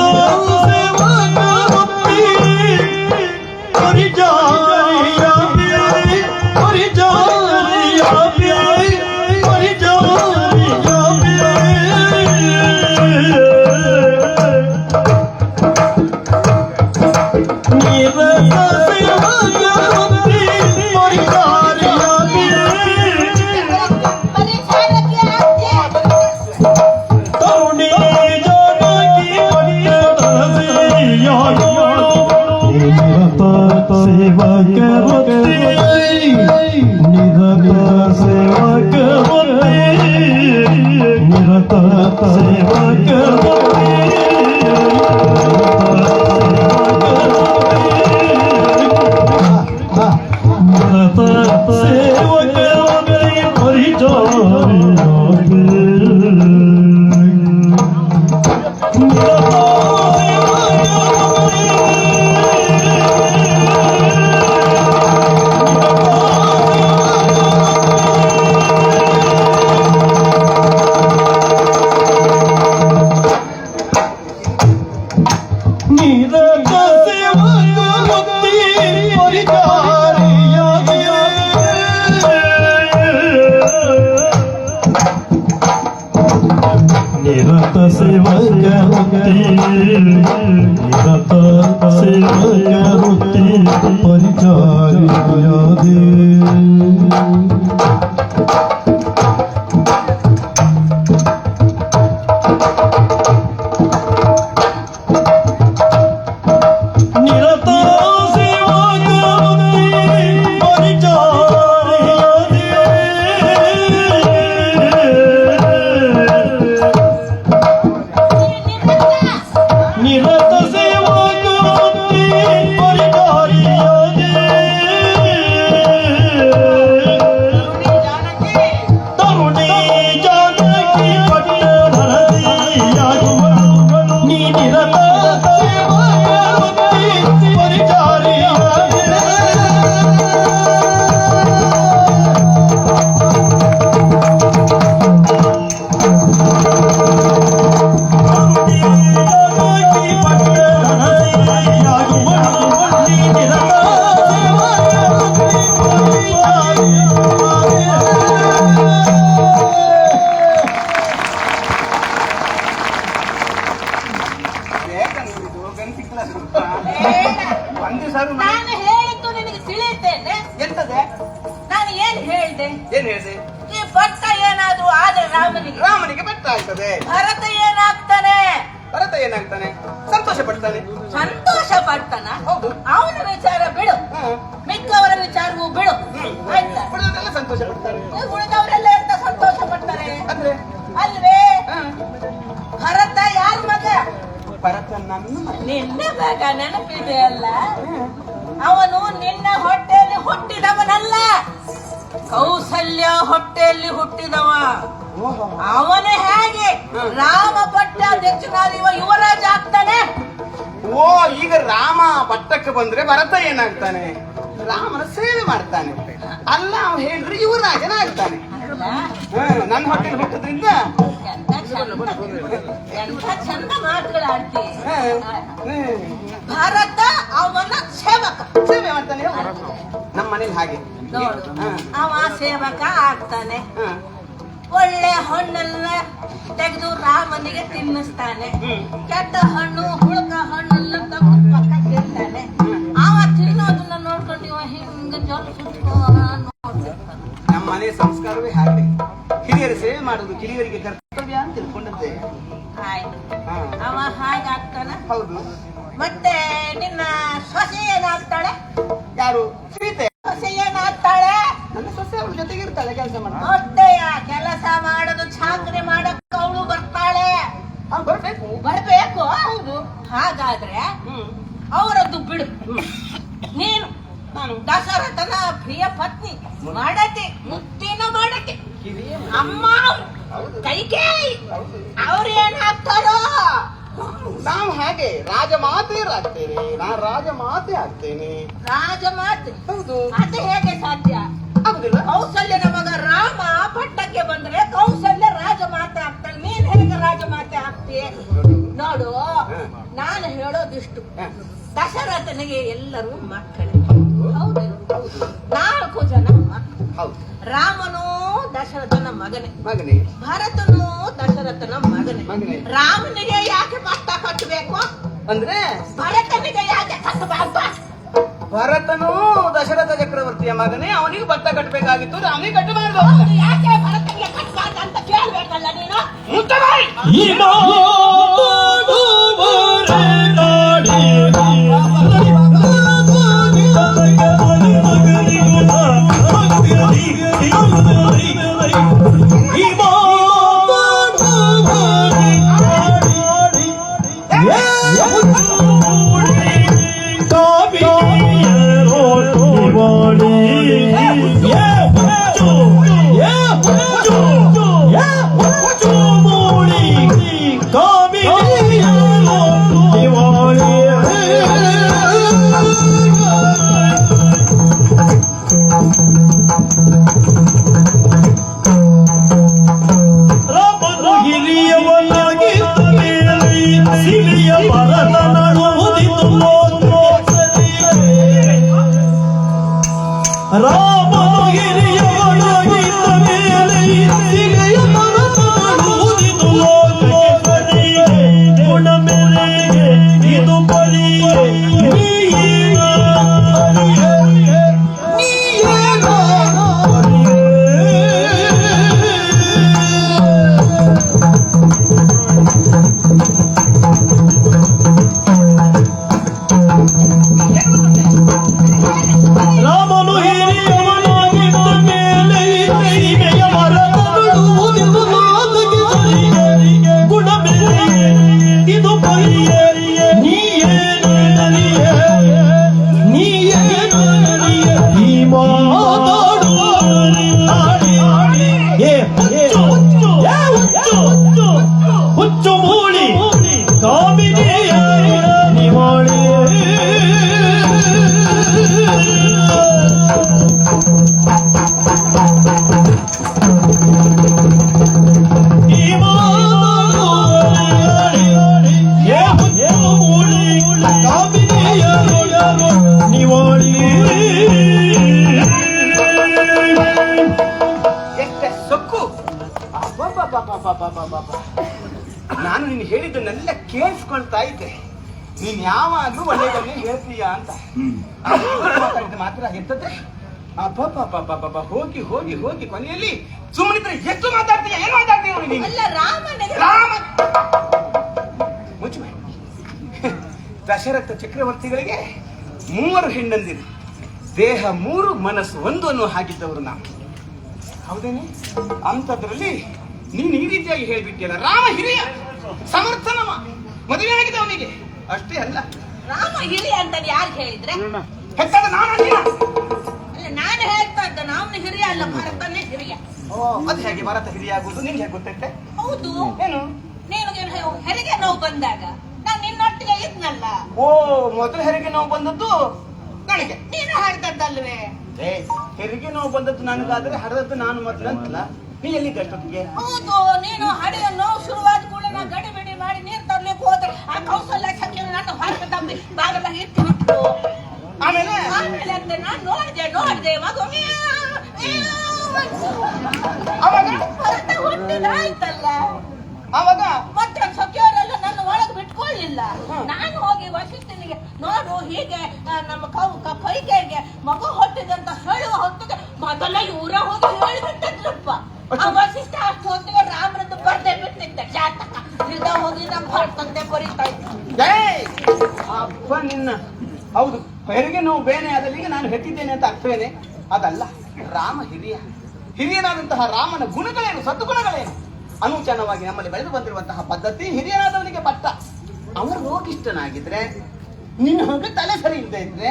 ಸೇವಕರುತ್ತಿ ಪರಿಚಾರಿಯ ಪರಿಚಾರಿಯ ನಿರತ ಸೇವಕರುತ್ತಿ ನಿರತ ಸೇವಕರುತ್ತಿ ಪರಿಚಾರಿಯಾದೆ ನಿರತ ಸೇವಕರುತ್ತಿ ಪರಿಚಾರಿಯಾದೆ ನಿರತ ಸೇವಕರುತ್ತಿ ಪರಿಚಾರಿಯಾದೆ ತರುಣಿ ಜಾನಕಿ ಪಟ್ಟಣರತಿಯಾಗುವಳು ನೀ ನಿರತ ಸೇವಕರುತ್ತಿ ಪರಿಚಾರಿಯಾದೆ ಒಂದು ಸಾರು ನಾನು ಹೇಳಿದ್ದು ನಿನಗೆ ತಿಳಿಯುತ್ತೇನೆ. ಎಂತದೆ ನಾನು ಏನ್ ಹೇಳ್ದೆ? ಏನ್ ಹೇಳಿದೆ? ಈ ಭಟ್ಟ ಏನಾದ್ರು ಆದ್ರೆ ರಾಮನಿಗೆ ಬೆಟ್ಟ ಆಗ್ತದೆ. ಭರತ ಏನಾಗ್ತಾನೆ? ಭರತ ಏನಾಗ್ತಾನೆ? ಸಂತೋಷ ಪಡ್ತಾನೆ. ಸಂತೋಷ ಪಡ್ತಾನ? ಹೌದು. ಅವನ ವಿಚಾರ ಬಿಡು, ಮಿಕ್ಕವರ ವಿಚಾರವೂ ಬಿಡು, ಆಯ್ತಾ? ಉಳಿದವರೆಲ್ಲ ಸಂತೋಷ ಪಡ್ತಾರೆ. ಉಳಿದವರೆಲ್ಲ ಎಂತ ಸಂತೋಷ ಪಡ್ತಾರೆ ಅಂದ್ರೆ ಅಲ್ವೇ? ಭರತ ಯಾರ ಮಗ? ಭರತ ನನ್ನ ಮಗ. ನಿನ್ನ ಮಗ ನೆನಪಿದೆ ಅಲ್ಲ? ಅವನು ನಿನ್ನ ಹೊಟ್ಟೆಯಲ್ಲಿ ಹುಟ್ಟಿದವನಲ್ಲ, ಕೌಸಲ್ಯ ಹೊಟ್ಟೆಯಲ್ಲಿ ಹುಟ್ಟಿದವ. ಅವನೇ ಹೇಗೆ ರಾಮ ಪಟ್ಟಾಧ್ಯಕ್ಷನಾಗಿರುವ ಯುವರಾಜ ಆಗ್ತಾನೆ? ಓ, ಈಗ ರಾಮ ಪಟ್ಟಕ್ಕೆ ಬಂದ್ರೆ ಭರತ ಏನಾಗ್ತಾನೆ? ರಾಮನ ಸೇವೆ ಮಾಡ್ತಾನೆ. ಅಲ್ಲ, ಅವ ಹೇಳಿದ್ರೆ ಯುವರಾಜನಾಗ್ತಾನೆ. ನನ್ನ ಹೊಟ್ಟೆಲಿ ಹುಟ್ಟದ್ರಿಂದ ಎಂತ ಚಂದ ಮಾತುಗಳಾಡ್ತಿ. ಭರತ ಅವನ ಸೇವಕ, ಸೇವೆ ಮಾಡ್ತಾನೆ. ನಮ್ಮ ಮನೇಲಿ ಹಾಗೆ ನೋಡು, ಅವ ಸೇವಕ ಆಗ್ತಾನೆ. ಒಳ್ಳೆ ಹಣ್ಣೆಲ್ಲ ತೆಗೆದು ರಾಮನಿಗೆ ತಿನ್ನಿಸ್ತಾನೆ. ಕೆಟ್ಟ ಹಣ್ಣು ಹುಳುಕ ಹಣ್ಣೆಲ್ಲ ತೆಗೆದು ಪಕ್ಕ ತಿಂತಾನೆ. ಅವ ತಿನ್ನೋದನ್ನ ನೋಡ್ಕೊಂಡು ಇವ ಹಿಂಗ ಜೊಲ್ ನೋಡ್ತಿರ್ತಾನೆ. ನಮ್ಮ ಮನೆ ಸಂಸ್ಕಾರವೇ ಹಾಗೆ. ಹಿರಿಯರ ಸೇವೆ ಮಾಡುವುದು ಕಿರಿಯರಿಗೆ ಕರ್ತವ್ಯ ಅಂತ ತಿಳ್ಕೊಂಡದ್ದೆ. ಆಯ್ತು, ಅವ ಹಾಗಾಗ್ತಾನ. ಹೌದು. ಮತ್ತೆ ನಿನ್ನ ಸೊಸೆ ಏನಾಗ್ತಾಳೆ? ಯಾರು? ಸೀತೆ. ಸೊಸೆ ಏನಾಗ್ತಾಳೆ? ನನ್ನ ಸೊಸೆ ಅವಳ ಜೊತೆಗೆ ಇರ್ತಾಳೆ, ಕೆಲಸ ಮಾಡ್ತಾಳೆ. ಅತ್ತೆಯ ಕೆಲಸ ಮಾಡೋದು ಚಾಕರಿ ಮಾಡಕ್ಕೆ ಅವಳು ಬರ್ತಾಳೆ. ಬರ್ಬೇಕು. ಬರ್ಬೇಕು. ಹೌದು. ಹಾಗಾದ್ರೆ ಅವರದ್ದು ಬಿಡು. ನೀನು ನಾನು ದಶರಥನ ಪ್ರಿಯ ಪತ್ನಿ, ಮಾಡತಿ, ಮುತ್ತಿನ ಮಾಡತಿ, ಹಿರಿಯ ಅಮ್ಮ ಕೈಕೇಯಿ, ಅವ್ರು ಏನಾಗ್ತಾರೋ? ನಾವು ಹಾಗೆ ರಾಜಮಾತೆಯರಾಗ್ತೇನೆ. ನಾನು ರಾಜಮಾತೆ ಆಗ್ತೇನೆ. ರಾಜಮಾತೆ? ಹೌದು. ಅದು ಹೇಗೆ ಸಾಧ್ಯ? ಆಗುದಿಲ್ಲ. ಕೌಸಲ್ಯನ ಮಗ ರಾಮ ಪಟ್ಟಕ್ಕೆ ಬಂದ್ರೆ ಕೌಸಲ್ಯ ರಾಜಮಾತೆ ಆಗ್ತಾಳೆ. ನೀನ್ ಹೇಗೆ ರಾಜಮಾತೆ ಆಗ್ತೀಯ? ನೋಡು, ನಾನು ಹೇಳೋದಿಷ್ಟು, ದಶರಥನಿಗೆ ಎಲ್ಲರೂ ಮಕ್ಕಳೇ. ಹೌದು. 4 ಜನ ಮಕ್ಕಳು. ಹೌದು. ರಾಮನು ದಶರಥನ ಮಗನೇ, ಮಗನೇ. ಭರತನು ದಶರಥನ ಮಗನೇ. ಮಗನೇ. ರಾಮನಿಗೆ ಯಾಕೆ ಪಟ್ಟ ಕಟ್ಟಬೇಕು? ಅಂದ್ರೆ ಭರತನಿಗೆ ಯಾಕೆ ಕಟ್ಟಬಾರ್ದು? ಭರತನು ದಶರಥ ಚಕ್ರವರ್ತಿಯ ಮಗನೇ, ಅವನಿಗೆ ಭತ್ತ ಕಟ್ಟಬೇಕಾಗಿತ್ತು, ರಾಮನಿಗೆ ಕಟ್ಟಬಾರದು. ಹೌದು, ಯಾಕೆ ಭರತನಿಗೆ ಕಟ್ಟಬಾರ್ದು ಅಂತ ಕೇಳ್ಬೇಕಲ್ಲ ನೀನು. ಮುತ್ತಬಾಯಿ. ನಾನು ನೀನು ಹೇಳಿದ್ದನ್ನೆಲ್ಲ ಕೇಳಿಸ್ಕೊಳ್ತಾ ಇದ್ದೆ. ನೀನ್ ಯಾವಾಗ್ಲೂ ಒಳ್ಳೆಯದನ್ನೇ ಹೇಳ್ತೀಯ ಅಂತ ಮಾತಾಡಿದ ಮಾತ್ರ ಎತ್ತದೆ. ಹೋಗಿ ಹೋಗಿ ಹೋಗಿ ಕೊನೆಯಲ್ಲಿ ಸುಮ್ಮನಿದ್ರೆ ಎಷ್ಟು ಮಾತಾಡ್ತೀಯ? ಏನ್ ಮಾತಾಡ್ತೀಯ ನೀನು? ರಾಮ ಮುಚ್ಚು. ದಶರಥ ಚಕ್ರವರ್ತಿಗಳಿಗೆ 3 ಹೆಣ್ಣಂದಿರು, ದೇಹ 3 ಮನಸ್ಸು 1 ಅನ್ನೋ ಹಾಗಿದ್ದವರು ನಾವು, ಹೌದೇನೆ? ಅಂಥದ್ರಲ್ಲಿ ನೀನು ಈ ರೀತಿಯಾಗಿ ಹೇಳ್ಬಿಟ್ಟಿಯಲ್ಲ. ರಾಮ ಹಿರಿಯ ಸಮರ್ಥನಮ, ಮದುವೆ ಆಗಿದೆ ಅವನಿಗೆ. ಅಷ್ಟೇ ಅಲ್ಲ, ರಾಮ ಹಿರಿಯ ಅಂತ ಯಾರು ಹೇಳಿದ್ರೆ? ಹೆತ್ತದ ನಾನು ಅಲ್ಲ, ನಾನು ಹೇಳ್ತಾ ಇದ್ದ ಅವನು ಹಿರಿಯ ಅಲ್ಲ, ಭರತನೇ ಹಿರಿಯ. ಅದು ಹೇಗೆ ಭರತ ಹಿರಿಯ ಆಗುದು? ನಿನ್ಗೆ ಹೇಗೆ ಗೊತ್ತೈತೆ? ಹೌದು. ಏನು? ನೀನು ಹೆರಿಗೆ ನೋವು ಬಂದಾಗ ನಾನು ನಿನ್ನೊಟ್ಟಿಗೆ ಇದ್ನಲ್ಲ. ಓ, ಮೊದಲು ಹೆರಿಗೆ ನೋವು ಬಂದದ್ದು ನನಗೆ. ನೀನು ಹೇಳ್ತದ್ದಲ್ವೇ? ಹೆರಿಗೆ ನೋವು ಬಂದದ್ದು ನನಗಾದ್ರೆ ಹಡದದ್ದು ನಾನು ಮೊದಲಂತಲ್ಲ. ನೀ ಎಲ್ಲಿದ್ದ ಅಷ್ಟೊತ್ತಿಗೆ? ಹೌದು, ನೀನು ಹಡೆಯ ನೋವು ಶುರುವಾದ ಕೂಡ ನಾ ಗಡಿಬಿಡಿ ಮಾಡಿ ನೀರು ತರ್ಲಿಕ್ಕೆ ಹೋದ್ರೆ ಆ ಕೌಸಲ್ಯ ಚಕ್ರ ನನ್ನ ಹೊರಗೆ ತಪ್ಪಿ ಬಾಗಲ ಇಟ್ಟು ಬಿಟ್ಟು ಆಮೇಲೆ ಅಂತ ನಾನು ನೋಡ್ದೆ ಮಗು ಅವಾಗ ಭರತ ಹುಟ್ಟಿದಾಯ್ತಲ್ಲ. ಅವಾಗ ಮತ್ತೆ ಸಖಿಯವರೆಲ್ಲ ನನ್ನ ಒಳಗೆ ಬಿಟ್ಕೊಳ್ಳಿಲ್ಲ. ನಾನು ಹೋಗಿ ವಸಿಷ್ಠನಿಗೆ ನೋಡು ಹೀಗೆ ನಮ್ಮ ಕೈಗೆ ಮಗು ಹೊಟ್ಟಿದಂತ ಹೇಳುವ ಹೊತ್ತಿಗೆ ಮೊದಲ ಇವರ ಹೋಗಿ ಹೇಳಿಬಿಟ್ಟದ್ರಪ್ಪ. ಆ ವಸಿಷ್ಠ ಅಷ್ಟು ಹೊತ್ತಿಗೆ ರಾಮನದ್ದು ಬರ್ದೆ ಬಿಟ್ಟಿದ್ದೆ ಜಾತಕ. ಹೋಗಿ ನಮ್ಮ ಭರ್ತಂತೆ ಬರೀತಾ ಇದ್ದ. ಅಪ್ಪ ನಿನ್ನ. ಹೌದು, ಹೆರಿಗೆ ನೋವು ಬೇನೆ ಆದಲ್ಲಿಗೆ ನಾನು ಹೆಟ್ಟಿದ್ದೇನೆ ಅಂತ ಅರ್ಥವೇನೆ? ಅದಲ್ಲ. ರಾಮ ಹಿರಿಯನಾದಂತಹ ರಾಮನ ಗುಣಗಳೇನು, ಸದ್ಗುಣಗಳೇನು ಅನುಚನವಾಗಿ ನಮ್ಮಲ್ಲಿ ಬೆಳೆದು ಬಂದಿರುವಂತಹ ಪದ್ಧತಿ. ಹಿರಿಯನಾದವನಿಗೆ ಪಟ್ಟ, ಅವನು ರೋಗಿಷ್ಠನಾಗಿದ್ರೆ, ನಿನ್ನ ಹಾಗೆ ತಲೆ ಸರಿ ಇಲ್ಲದೆ ಇದ್ರೆ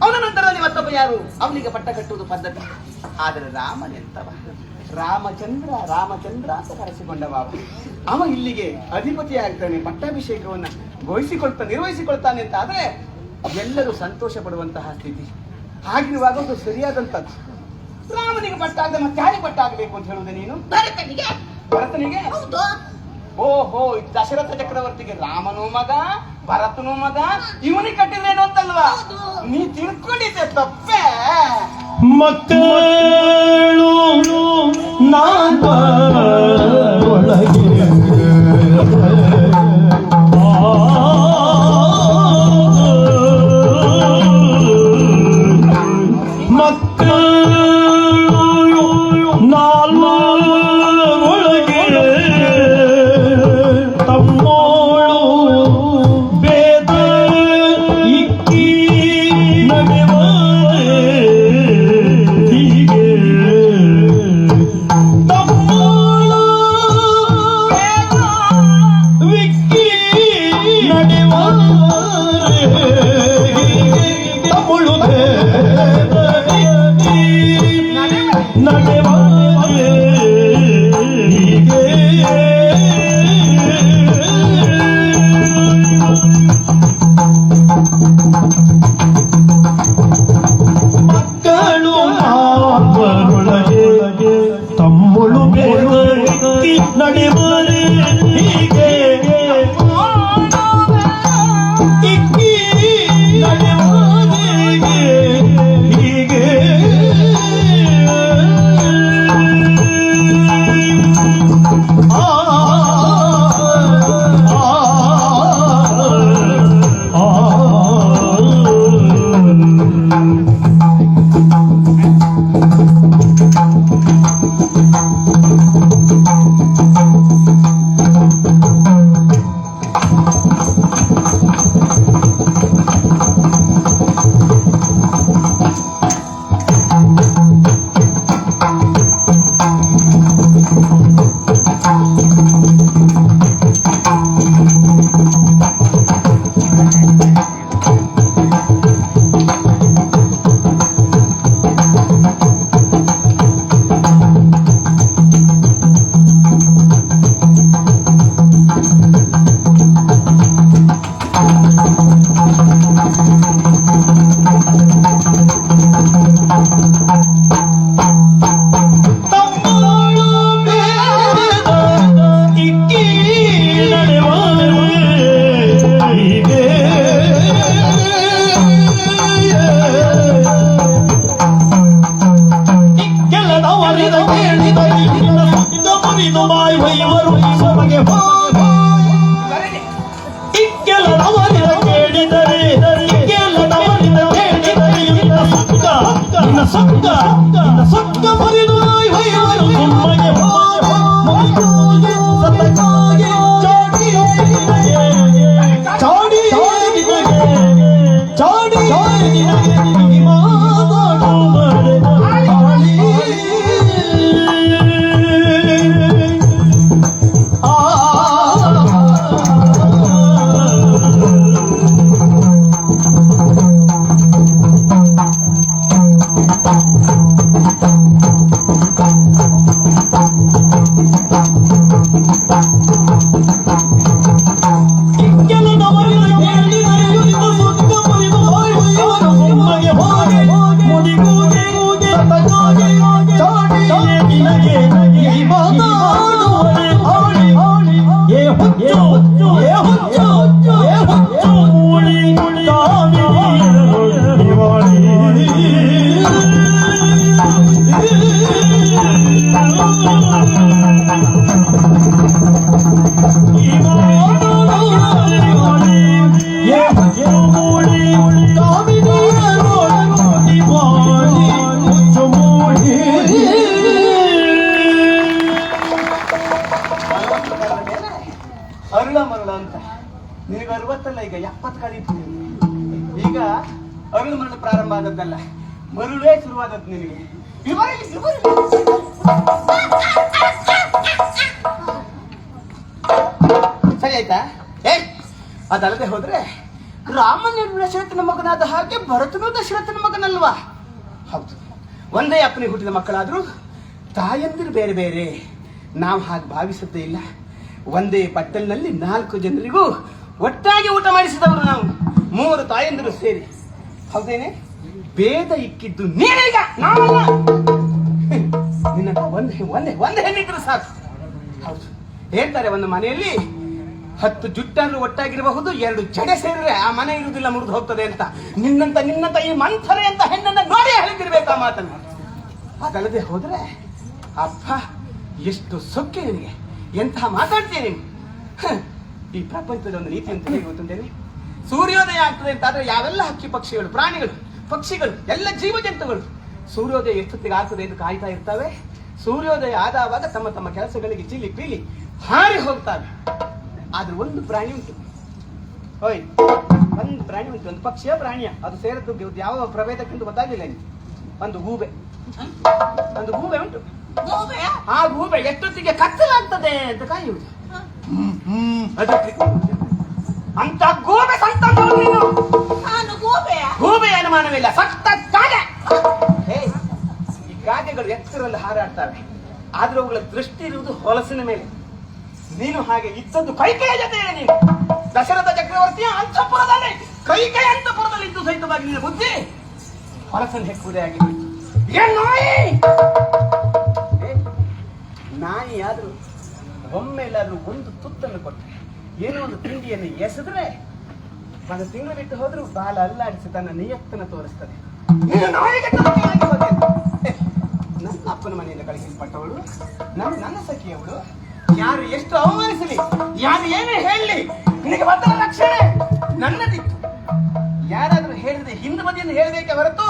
ಅವನ ನಂತರದಲ್ಲಿ ಮತ್ತೊಬ್ಬ ಯಾರು ಅವನಿಗೆ ಪಟ್ಟ ಕಟ್ಟುವುದು ಪದ್ಧತಿ. ಆದರೆ ರಾಮನೆಂತವ, ರಾಮಚಂದ್ರ ಅಂತ ಕರೆಸಿಕೊಂಡವ. ಅವ ಇಲ್ಲಿಗೆ ಅಧಿಪತಿ ಆಗ್ತಾನೆ, ಪಟ್ಟಾಭಿಷೇಕವನ್ನ ನಿರ್ವಹಿಸಿಕೊಳ್ತಾನೆ ಅಂತ ಆದ್ರೆ ಎಲ್ಲರೂ ಸಂತೋಷ ಪಡುವಂತಹ ಸ್ಥಿತಿ. ಹಾಗಿರುವಾಗ ಒಂದು ಸರಿಯಾದಂಥದ್ದು. ರಾಮನಿಗೆ ಪಟ್ಟಾಗದೆ ಮತ್ತೆ ಯಾರಿಗೆ ಪಟ್ಟಾಗಬೇಕು ಅಂತ ಹೇಳುವುದೇ ನೀನು? ಭರತನಿಗೆ. ಹೌದು. ಓಹೋ, ದಶರಥ ಚಕ್ರವರ್ತಿಗೆ ರಾಮನೂ ಮಗ, ಭರತನೂ ಮಗ, ಇವನಿಗೆ ಕಟ್ಟಿದ್ರೇನು ಅಂತಲ್ವಾ? ನೀ ತಿಳ್ಕೊಂಡಿದ್ದೆ ತಪ್ಪೇ. ಮಕ್ಕಳು ಒಳಗೆ ಅರುಳ ಮರುಳ ಅಂತ ನಿನಗೆ 60 ಈಗ 70 ಕಳೀತು. ಈಗ ಅರುಳು ಮರಳು ಪ್ರಾರಂಭ ಆದದ್ದಲ್ಲ, ಮರುಳೇ ಶುರುವಾದದ್ದು ನಿನಗೆ. ಸರಿ ಆಯ್ತಾ? ಅದಲ್ಲದೆ ಹೋದ್ರೆ ರಾಮನ ದಶರಥನ ಮಗನಾದ ಹಾಗೆ ಭರತನು ದಶರಥನ ಮಗನಲ್ವಾ? ಹೌದು, ಒಂದೇ ಅಪ್ಪನಿಗೆ ಹುಟ್ಟಿದ ಮಕ್ಕಳಾದ್ರೂ ತಾಯಂದಿರು ಬೇರೆ ಬೇರೆ. ನಾವು ಹಾಗೆ ಭಾವಿಸುತ್ತೇ ಇಲ್ಲ. ಒಂದೇ ಬಟ್ಟಲಿನಲ್ಲಿ 4 ಜನರಿಗೂ ಒಟ್ಟಾಗಿ ಊಟ ಮಾಡಿಸಿದವರು ನಾವು, 3 ತಾಯಂದಿರು ಸೇರಿ. ಹೌದೇನೆ? ಭೇದ ಇಕ್ಕಿದ್ದು ನೀನೀಗ, ನಾವಲ್ಲ. ನಿನ್ನ ಒಂದೇ ಹೆಣ್ಣಿದ್ರು ಸಾಕು. ಹೌದು, ಹೇಳ್ತಾರೆ ಒಂದು ಮನೆಯಲ್ಲಿ 10 ಜುಟ್ಟಾದ್ರೂ ಒಟ್ಟಾಗಿರಬಹುದು, 2 ಜಡೆ ಸೇರಿದ್ರೆ ಆ ಮನೆ ಇರುವುದಿಲ್ಲ, ಮುರಿದು ಹೋಗ್ತದೆ ಅಂತ. ನಿನ್ನಂತ ಈ ಮಂಥರೆ ಅಂತ ಹೆಣ್ಣನ್ನ ನೋಡಿ ಹೇಳಿದಿರ್ಬೇಕು ಆ ಮಾತನ್ನು. ಅದಲ್ಲದೆ ಹೋದ್ರೆ ಅಪ್ಪ ಎಷ್ಟು ಸೊಕ್ಕೆ ನಿನಗೆ, ಎಂತಹ ಮಾತಾಡ್ತೀಯ ನೀನು. ಈ ಪ್ರಪಂಚದ ಒಂದು ನೀತಿ ಅಂತ ಹೇಳಿ ಗೊತ್ತುಂಟೇನೆ? ಸೂರ್ಯೋದಯ ಆಗ್ತದೆ ಅಂತಾದ್ರೆ ಯಾವೆಲ್ಲ ಹಕ್ಕಿ ಪಕ್ಷಿಗಳು, ಪ್ರಾಣಿಗಳು, ಪಕ್ಷಿಗಳು, ಎಲ್ಲ ಜೀವ ಜಂತುಗಳು ಸೂರ್ಯೋದಯ ಎಷ್ಟೊತ್ತಿಗೆ ಆಗ್ತದೆ ಎಂದು ಕಾಯ್ತಾ ಇರ್ತವೆ. ಸೂರ್ಯೋದಯ ಆದವಾಗ ತಮ್ಮ ತಮ್ಮ ಕೆಲಸಗಳಿಗೆ ಚಿಲ್ಲಿ ಪೀಲಿ ಹಾರಿ ಹೋಗ್ತವೆ. ಆದ್ರೆ ಒಂದು ಪ್ರಾಣಿ ಉಂಟು, ಒಂದು ಪ್ರಾಣಿ ಉಂಟು, ಒಂದು ಪಕ್ಷಿಯ ಪ್ರಾಣಿಯ, ಅದು ಸೇರದ್ದು ಯಾವ ಪ್ರಭೇದಕ್ಕಿಂತ ಗೊತ್ತಾಗಿಲ್ಲ ನಿಮಗೆ. ಒಂದು ಗೂಬೆ ಉಂಟು. ಆ ಗೂಬೆ ಎಷ್ಟೊತ್ತಿಗೆ ಕತ್ತಲಾಗ್ತದೆ ಅಂತ ಕಾಯುವುದು. ಅಂತ ಗೂಬೆ ಸಂತಾನವನು ನೀನು. ಗೂಬೆ ಅನುಮಾನವಿಲ್ಲ, ಸತ್ತ ಕಾಗೆ. ಈ ಕಾಗೆಗಳು ಎತ್ತರಲ್ಲಿ ಹಾರಾಡ್ತವೆ, ಆದ್ರೆ ಅವುಗಳ ದೃಷ್ಟಿ ಇರುವುದು ಹೊಲಸಿನ ಮೇಲೆ. ನೀನು ಹಾಗೆ ಇದ್ದದ್ದು ಕೈಕೆಯ ಜೊತೆ. ನೀನು ದಶರಥ ಚಕ್ರವರ್ತಿಯ ಅಂತಃಪುರದಲ್ಲಿ, ಕೈಕೆಯ ಅಂತಃಪುರದಲ್ಲಿ ಇದ್ದು ಸಹಿತವಾಗಿ ನಿನ್ನ ಬುದ್ಧಿ ಹೊಲಸನ್ನು ಹೆಕ್ಕುವುದೇ ಆಗಿದೆ. ನಾಯಿ ಆದ್ರೂ ಒಮ್ಮೆಲ್ಲಾದ್ರೂ ಒಂದು ತುತ್ತನ್ನು ಕೊಟ್ಟರೆ, ಏನೋ ಒಂದು ತಿಂಡಿಯನ್ನು ಎಸೆದ್ರೆ 1 ತಿಂಗಳು ಬಿಟ್ಟು ಹೋದ್ರೂ ಬಾಲ ಅಲ್ಲಾಡಿಸಿ ತನ್ನ ನಿಯತ್ತನ್ನು ತೋರಿಸ್ತದೆ. ನನ್ನ ಅಪ್ಪನ ಮನೆಯಿಂದ ಕಳಿಸಲ್ಪಟ್ಟವಳು, ನನ್ನ ಸಖಿಯವಳು. ಯಾರು ಎಷ್ಟು ಅವಮಾನಿಸಲಿ, ಯಾರು ಏನೇ ಹೇಳಲಿ, ನಿನಗೆ ಬದ್ಧ ರಕ್ಷಣೆ ನನ್ನದಿತ್ತು. ಯಾರಾದ್ರೂ ಹೇಳಿದ್ರೆ ಹಿಂದೆ ಬದಿಯನ್ನು ಹೇಳಬೇಕೆ ಹೊರತು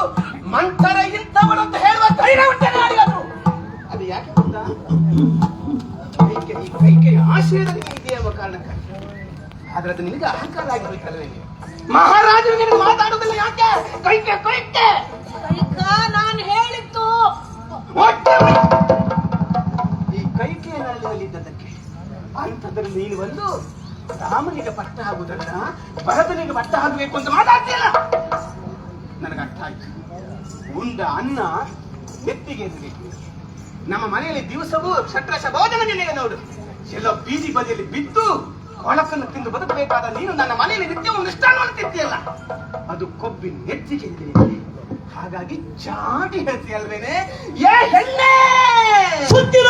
ಮಂಥರ ಇಂಥವಳು ಅಂತ ಹೇಳುವ ಧೈರ್ಯ ಉಂಟೇನೆ ಯಾರಿಗಾದ್ರು? ಅದು ಯಾಕೆ ಗೊತ್ತಾ? ಕೈಕೆಯ ಆಶ್ರಯದಲ್ಲಿ ಇದೆಯ ಕಾರಣಕ್ಕಾಗಿ. ಆದ್ರೆ ಅದು ನಿನಗೆ ಅಹಂಕಾರ ಆಗಿ ಹೋಯ್ತಲ್ವೇ? ಮಹಾರಾಜರು ನಿನಗೆ ಮಾತಾಡುವುದಿಲ್ಲ ಯಾಕೆ? ಕೈಕೆ ನಾನು ಹೇಳಿದ್ದು ಈ ಕೈಕೆಯ ನಲ್ಲಿದ್ದದಕ್ಕೆ ಅಂಥದ್ರಲ್ಲಿ ನೀನು ಬಂದು ರಾಮನಿಗೆ ಪಟ್ಟ ಆಗುವುದಲ್ಲ, ಭರತನಿಗೆ ಪಟ್ಟ ಆಗಬೇಕು ಅಂತ ಮಾತಾಡ್ತಿಲ್ಲ. ನನಗೆ ಅರ್ಥ ಆಯ್ತು. ಉಂಡ ಅನ್ನ ನೆತ್ತಿಗೆ ಇರಬೇಕು. ನಮ್ಮ ಮನೆಯಲ್ಲಿ ದಿವಸವೂ ಷಟ್ರಶ ಭೋಜನ ನಿನಗೆ ನೋಡು. ಎಲ್ಲೋ ಬೀದಿ ಬದಿಯಲ್ಲಿ ಬಿದ್ದು ಕೊಳಕನ್ನು ತಿಂದು ಬದುಕಬೇಕಾದ ನೀನು ನನ್ನ ಮನೆಯಲ್ಲಿ ನಿತ್ಯ ಒಂದು ಇಷ್ಟಾನವನ್ನು ತಿಂತಿಯಲ್ಲ, ಅದು ಕೊಬ್ಬಿನ ನೆತ್ತಿಗೆ ಇದೆ. ಹಾಗಾಗಿ ಚಾಟಿ ಹೇಳ್ತೀಯಲ್ವೇನೆ? ಏ ಹೆಣ್ಣೆ, ಸೊಕ್ಕಿನ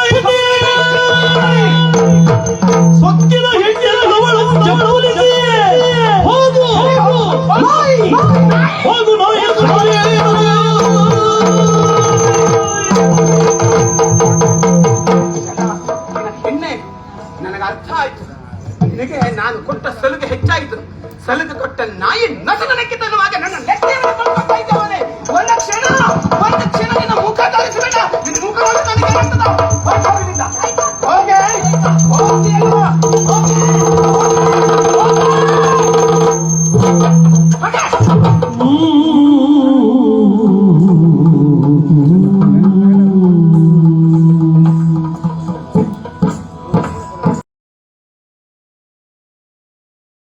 ಹೆಣ್ಣೆ, ನನಗೆ ಅರ್ಥ ಆಯ್ತು. ನಿನಗೆ ನಾನು ಕೊಟ್ಟ ಸಲುಗೆ ಹೆಚ್ಚಾಯಿತು. ಸಲುಗೆ ಕೊಟ್ಟ ನಾಯಿ ನಸುನಕ್ಕೆ ತನ್ನುವಾಗ ನನ್ನ ಲೆಕ್ಕೆಯನ್ನು ಕೊಡ್ತಾ ಇದ್ದೇವನೆ. ಒಂದು ಕ್ಷಣ ನಿನ್ನ ಮುಖ ತೋರಿಸಬೇಡ. ನಿನ್ನ ಮುಖವನ್ನು ನನಗೆ ಬರ್ತದ.